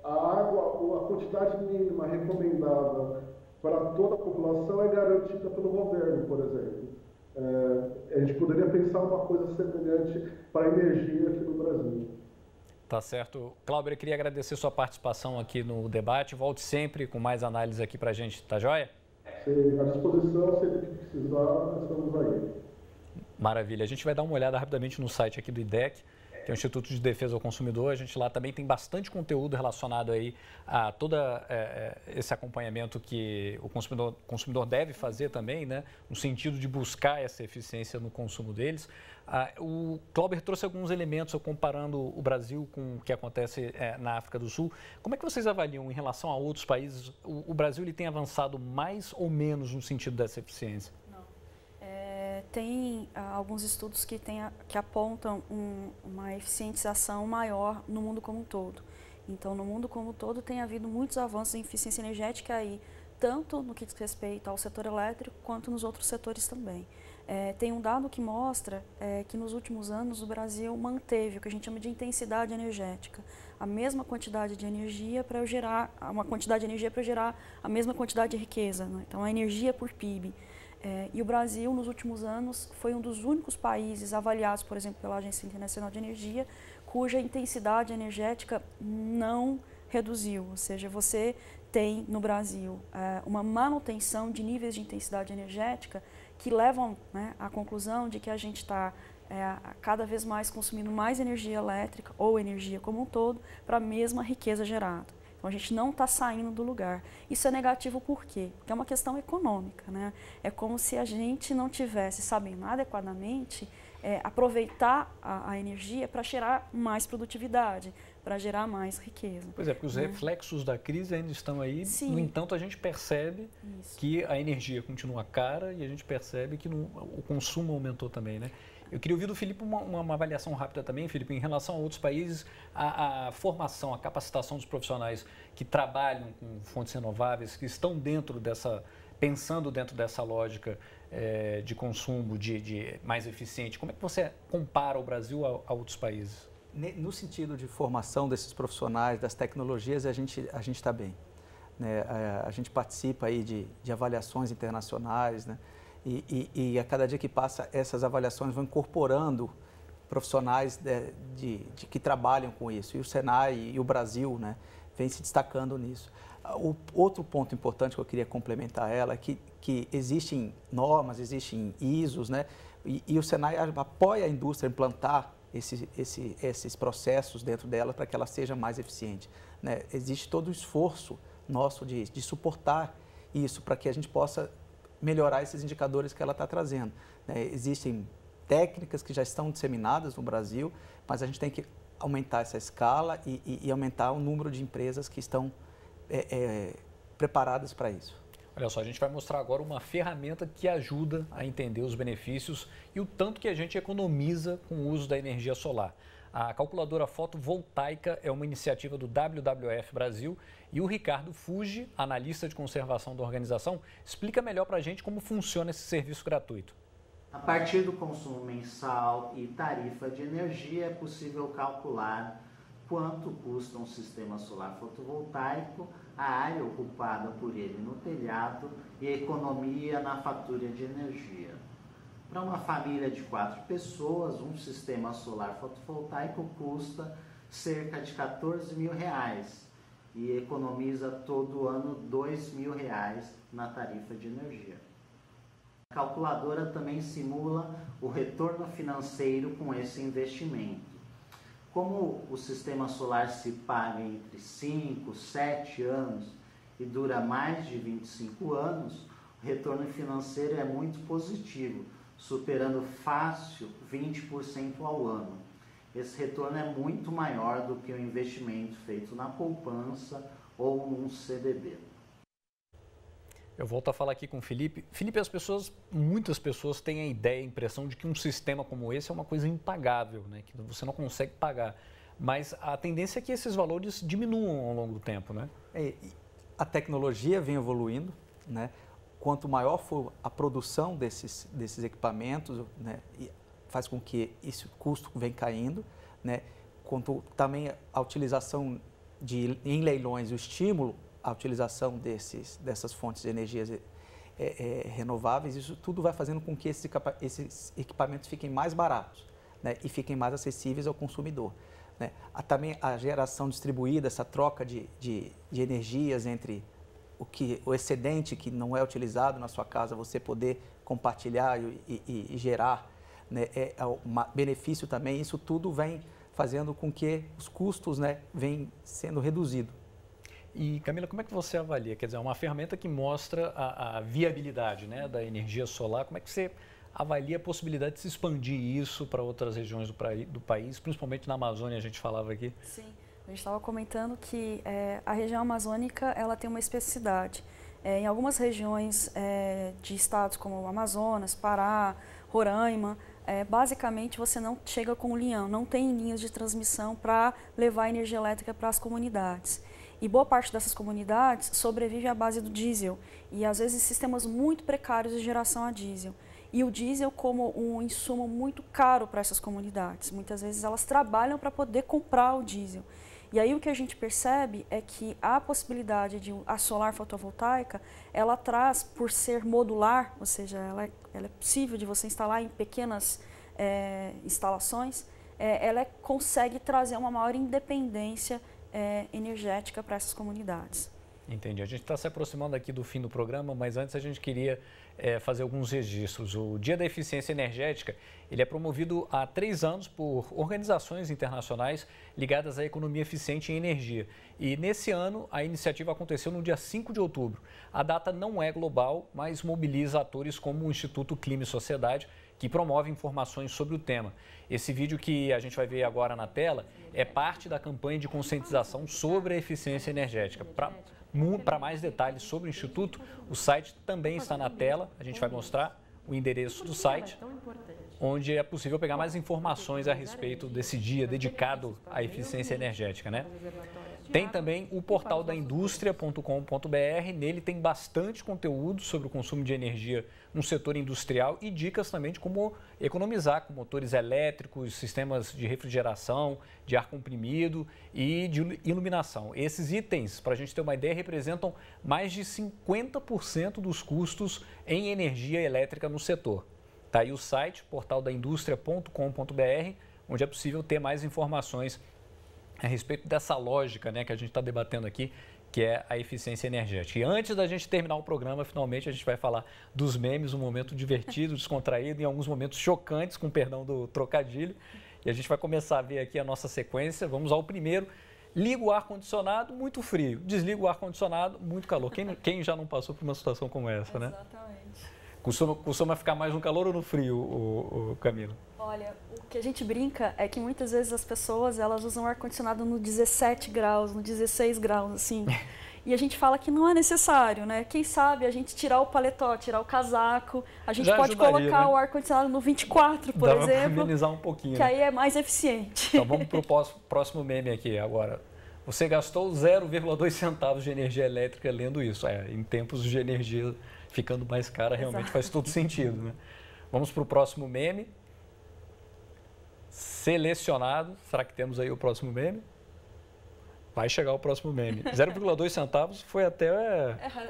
a água, a quantidade mínima recomendada para toda a população é garantida pelo governo, por exemplo. A gente poderia pensar uma coisa semelhante para a energia aqui no Brasil. Tá certo. Clauber, eu queria agradecer sua participação aqui no debate. Volte sempre com mais análise aqui para a gente, tá joia? Sim, à disposição, sempre que precisar, nós estamos aí. Maravilha. A gente vai dar uma olhada rapidamente no site aqui do IDEC, que é o Instituto de Defesa ao Consumidor. A gente lá também tem bastante conteúdo relacionado aí a todo esse acompanhamento que o consumidor deve fazer também, né, no sentido de buscar essa eficiência no consumo deles. O Clauber trouxe alguns elementos comparando o Brasil com o que acontece na África do Sul. Como é que vocês avaliam em relação a outros países? O Brasil ele tem avançado mais ou menos no sentido dessa eficiência? Tem alguns estudos que apontam uma eficientização maior no mundo como um todo. Então, no mundo como um todo, tem havido muitos avanços em eficiência energética aí, tanto no que diz respeito ao setor elétrico, quanto nos outros setores também. Tem um dado que mostra que nos últimos anos o Brasil manteve o que a gente chama de intensidade energética, a mesma quantidade de energia para gerar, a mesma quantidade de riqueza, né? Então a energia por PIB. E o Brasil, nos últimos anos, foi um dos únicos países avaliados, por exemplo, pela Agência Internacional de Energia, cuja intensidade energética não reduziu, ou seja, você tem no Brasil uma manutenção de níveis de intensidade energética que levam, né, à conclusão de que a gente está cada vez mais consumindo mais energia elétrica ou energia como um todo para a mesma riqueza gerada. Então a gente não está saindo do lugar. Isso é negativo por quê? Porque é uma questão econômica, né? É como se a gente não tivesse sabendo adequadamente aproveitar a energia para gerar mais produtividade, para gerar mais riqueza. Pois é, porque os reflexos da crise ainda estão aí. Sim. No entanto, a gente percebe que a energia continua cara e a gente percebe que o consumo aumentou também, né? Eu queria ouvir do Felipe uma avaliação rápida também, Felipe, em relação a outros países, a formação, a capacitação dos profissionais que trabalham com fontes renováveis, que estão pensando dentro dessa lógica de consumo, de mais eficiente. Como é que você compara o Brasil a outros países? No sentido de formação desses profissionais, das tecnologias, a gente está bem, né? A gente participa aí de avaliações internacionais, né? E a cada dia que passa, essas avaliações vão incorporando profissionais que trabalham com isso. E o Senai e o Brasil, né, vem se destacando nisso. O outro ponto importante que eu queria complementar ela é que existem normas, existem ISOs, né, e o Senai apoia a indústria a implantar esses processos dentro dela para que ela seja mais eficiente, né? Existe todo o esforço nosso de suportar isso para que a gente possa melhorar esses indicadores que ela está trazendo, né? Existem técnicas que já estão disseminadas no Brasil, mas a gente tem que aumentar essa escala e aumentar o número de empresas que estão preparadas para isso. Olha só, a gente vai mostrar agora uma ferramenta que ajuda a entender os benefícios e o tanto que a gente economiza com o uso da energia solar. A calculadora fotovoltaica é uma iniciativa do WWF Brasil e o Ricardo Fuji, analista de conservação da organização, explica melhor para a gente como funciona esse serviço gratuito. A partir do consumo mensal e tarifa de energia é possível calcular quanto custa um sistema solar fotovoltaico, a área ocupada por ele no telhado e a economia na fatura de energia. Para uma família de 4 pessoas, um sistema solar fotovoltaico custa cerca de R$14 mil e economiza todo ano R$2.000 na tarifa de energia. A calculadora também simula o retorno financeiro com esse investimento. Como o sistema solar se paga entre 5 e 7 anos e dura mais de 25 anos, o retorno financeiro é muito positivo, superando fácil 20% ao ano. Esse retorno é muito maior do que o investimento feito na poupança ou num CDB. Eu volto a falar aqui com o Felipe. Felipe, muitas pessoas têm a ideia, a impressão de que um sistema como esse é uma coisa impagável, né? Que você não consegue pagar. Mas a tendência é que esses valores diminuam ao longo do tempo, né? A tecnologia vem evoluindo, né? Quanto maior for a produção desses equipamentos, né, faz com que esse custo venha caindo, né? Quanto também a utilização em leilões, o estímulo à utilização dessas fontes de energias renováveis, isso tudo vai fazendo com que esses equipamentos fiquem mais baratos, né, e fiquem mais acessíveis ao consumidor, né? Também a geração distribuída, essa troca de energias entre o excedente que não é utilizado na sua casa, você poder compartilhar e gerar, né, benefício também. Isso tudo vem fazendo com que os custos, né, venham sendo reduzidos. E Camila, como é que você avalia? Quer dizer, uma ferramenta que mostra a viabilidade, né, da energia solar. Como é que você avalia a possibilidade de se expandir isso para outras regiões do país, principalmente na Amazônia, a gente falava aqui? Sim. A gente estava comentando que a região amazônica ela tem uma especificidade. Em algumas regiões de estados como Amazonas, Pará, Roraima, basicamente você não chega com linhão, não tem linhas de transmissão para levar energia elétrica para as comunidades. E boa parte dessas comunidades sobrevive à base do diesel e às vezes sistemas muito precários de geração a diesel. E o diesel como um insumo muito caro para essas comunidades. Muitas vezes elas trabalham para poder comprar o diesel. E aí o que a gente percebe é que a possibilidade de a solar fotovoltaica, ela traz, por ser modular, ou seja, ela é possível de você instalar em pequenas instalações, ela consegue trazer uma maior independência energética para essas comunidades. Entendi. A gente está se aproximando aqui do fim do programa, mas antes a gente queria fazer alguns registros. O Dia da Eficiência Energética, ele é promovido há 3 anos por organizações internacionais ligadas à economia eficiente em energia. E nesse ano, a iniciativa aconteceu no dia 5 de outubro. A data não é global, mas mobiliza atores como o Instituto Clima e Sociedade, que promove informações sobre o tema. Esse vídeo que a gente vai ver agora na tela é parte da campanha de conscientização sobre a eficiência energética. Para mais detalhes sobre o Instituto, o site também está na tela. A gente vai mostrar o endereço do site, onde é possível pegar mais informações a respeito desse dia dedicado à eficiência energética, né? Tem também o portal da indústria.com.br, nele tem bastante conteúdo sobre o consumo de energia no setor industrial e dicas também de como economizar com motores elétricos, sistemas de refrigeração, de ar comprimido e de iluminação. Esses itens, para a gente ter uma ideia, representam mais de 50% dos custos em energia elétrica no setor. Está aí o site, portaldaindustria.com.br, onde é possível ter mais informações a respeito dessa lógica, né, que a gente está debatendo aqui, que é a eficiência energética. E antes da gente terminar o programa, finalmente a gente vai falar dos memes, um momento divertido, descontraído, em alguns momentos chocantes, com perdão do trocadilho. E a gente vai começar a ver aqui a nossa sequência. Vamos ao primeiro. Liga o ar-condicionado, muito frio. Desliga o ar-condicionado, muito calor. Quem já não passou por uma situação como essa, né? Exatamente. Costuma ficar mais no calor ou no frio, o Camila? Olha, o que a gente brinca é que muitas vezes as pessoas, elas usam ar-condicionado no 17 graus, no 16 graus, assim. E a gente fala que não é necessário, né? Quem sabe a gente tirar o paletó, tirar o casaco, a gente pode colocar, né, o ar-condicionado no 24, por exemplo. Dá pra amenizar um pouquinho. Que aí é mais eficiente. Então vamos para o próximo meme aqui agora. Você gastou 0,2 centavos de energia elétrica lendo isso. Em tempos de energia ficando mais cara, realmente faz todo sentido, né? Vamos para o próximo meme. Selecionado. Será que temos aí o próximo meme? Vai chegar o próximo meme. 0,2 centavos foi até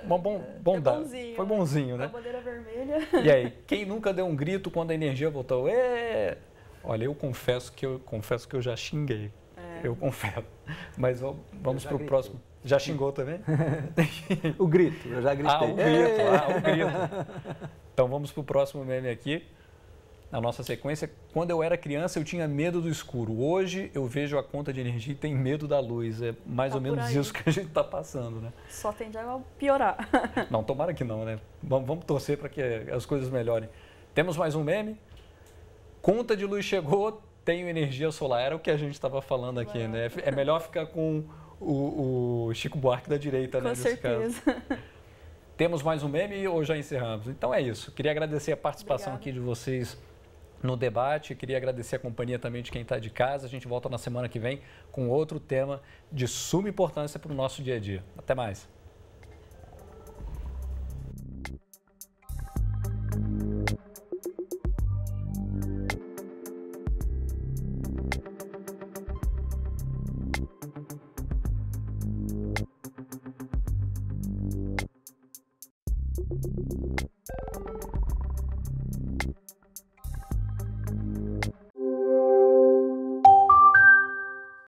uma bondade. Bonzinho, foi bonzinho, né? A bandeira vermelha. E aí, quem nunca deu um grito quando a energia voltou? Olha, eu confesso que eu já xinguei. Eu confesso. Mas vamos para o próximo. Já xingou também? O grito, eu já gritei. O grito. Então vamos para o próximo meme aqui. Na nossa sequência, quando eu era criança eu tinha medo do escuro. Hoje eu vejo a conta de energia e tenho medo da luz. É mais ou menos isso que a gente está passando, né? Só tende a piorar. Não, tomara que não, né? Vamos torcer para que as coisas melhorem. Temos mais um meme. Conta de luz chegou, tenho energia solar. Era o que a gente estava falando aqui, né? É melhor ficar com o Chico Buarque da direita, né? Com certeza. Temos mais um meme ou já encerramos? Então é isso. Queria agradecer a participação aqui de vocês no debate. Queria agradecer a companhia também de quem está de casa. A gente volta na semana que vem com outro tema de suma importância para o nosso dia a dia. Até mais.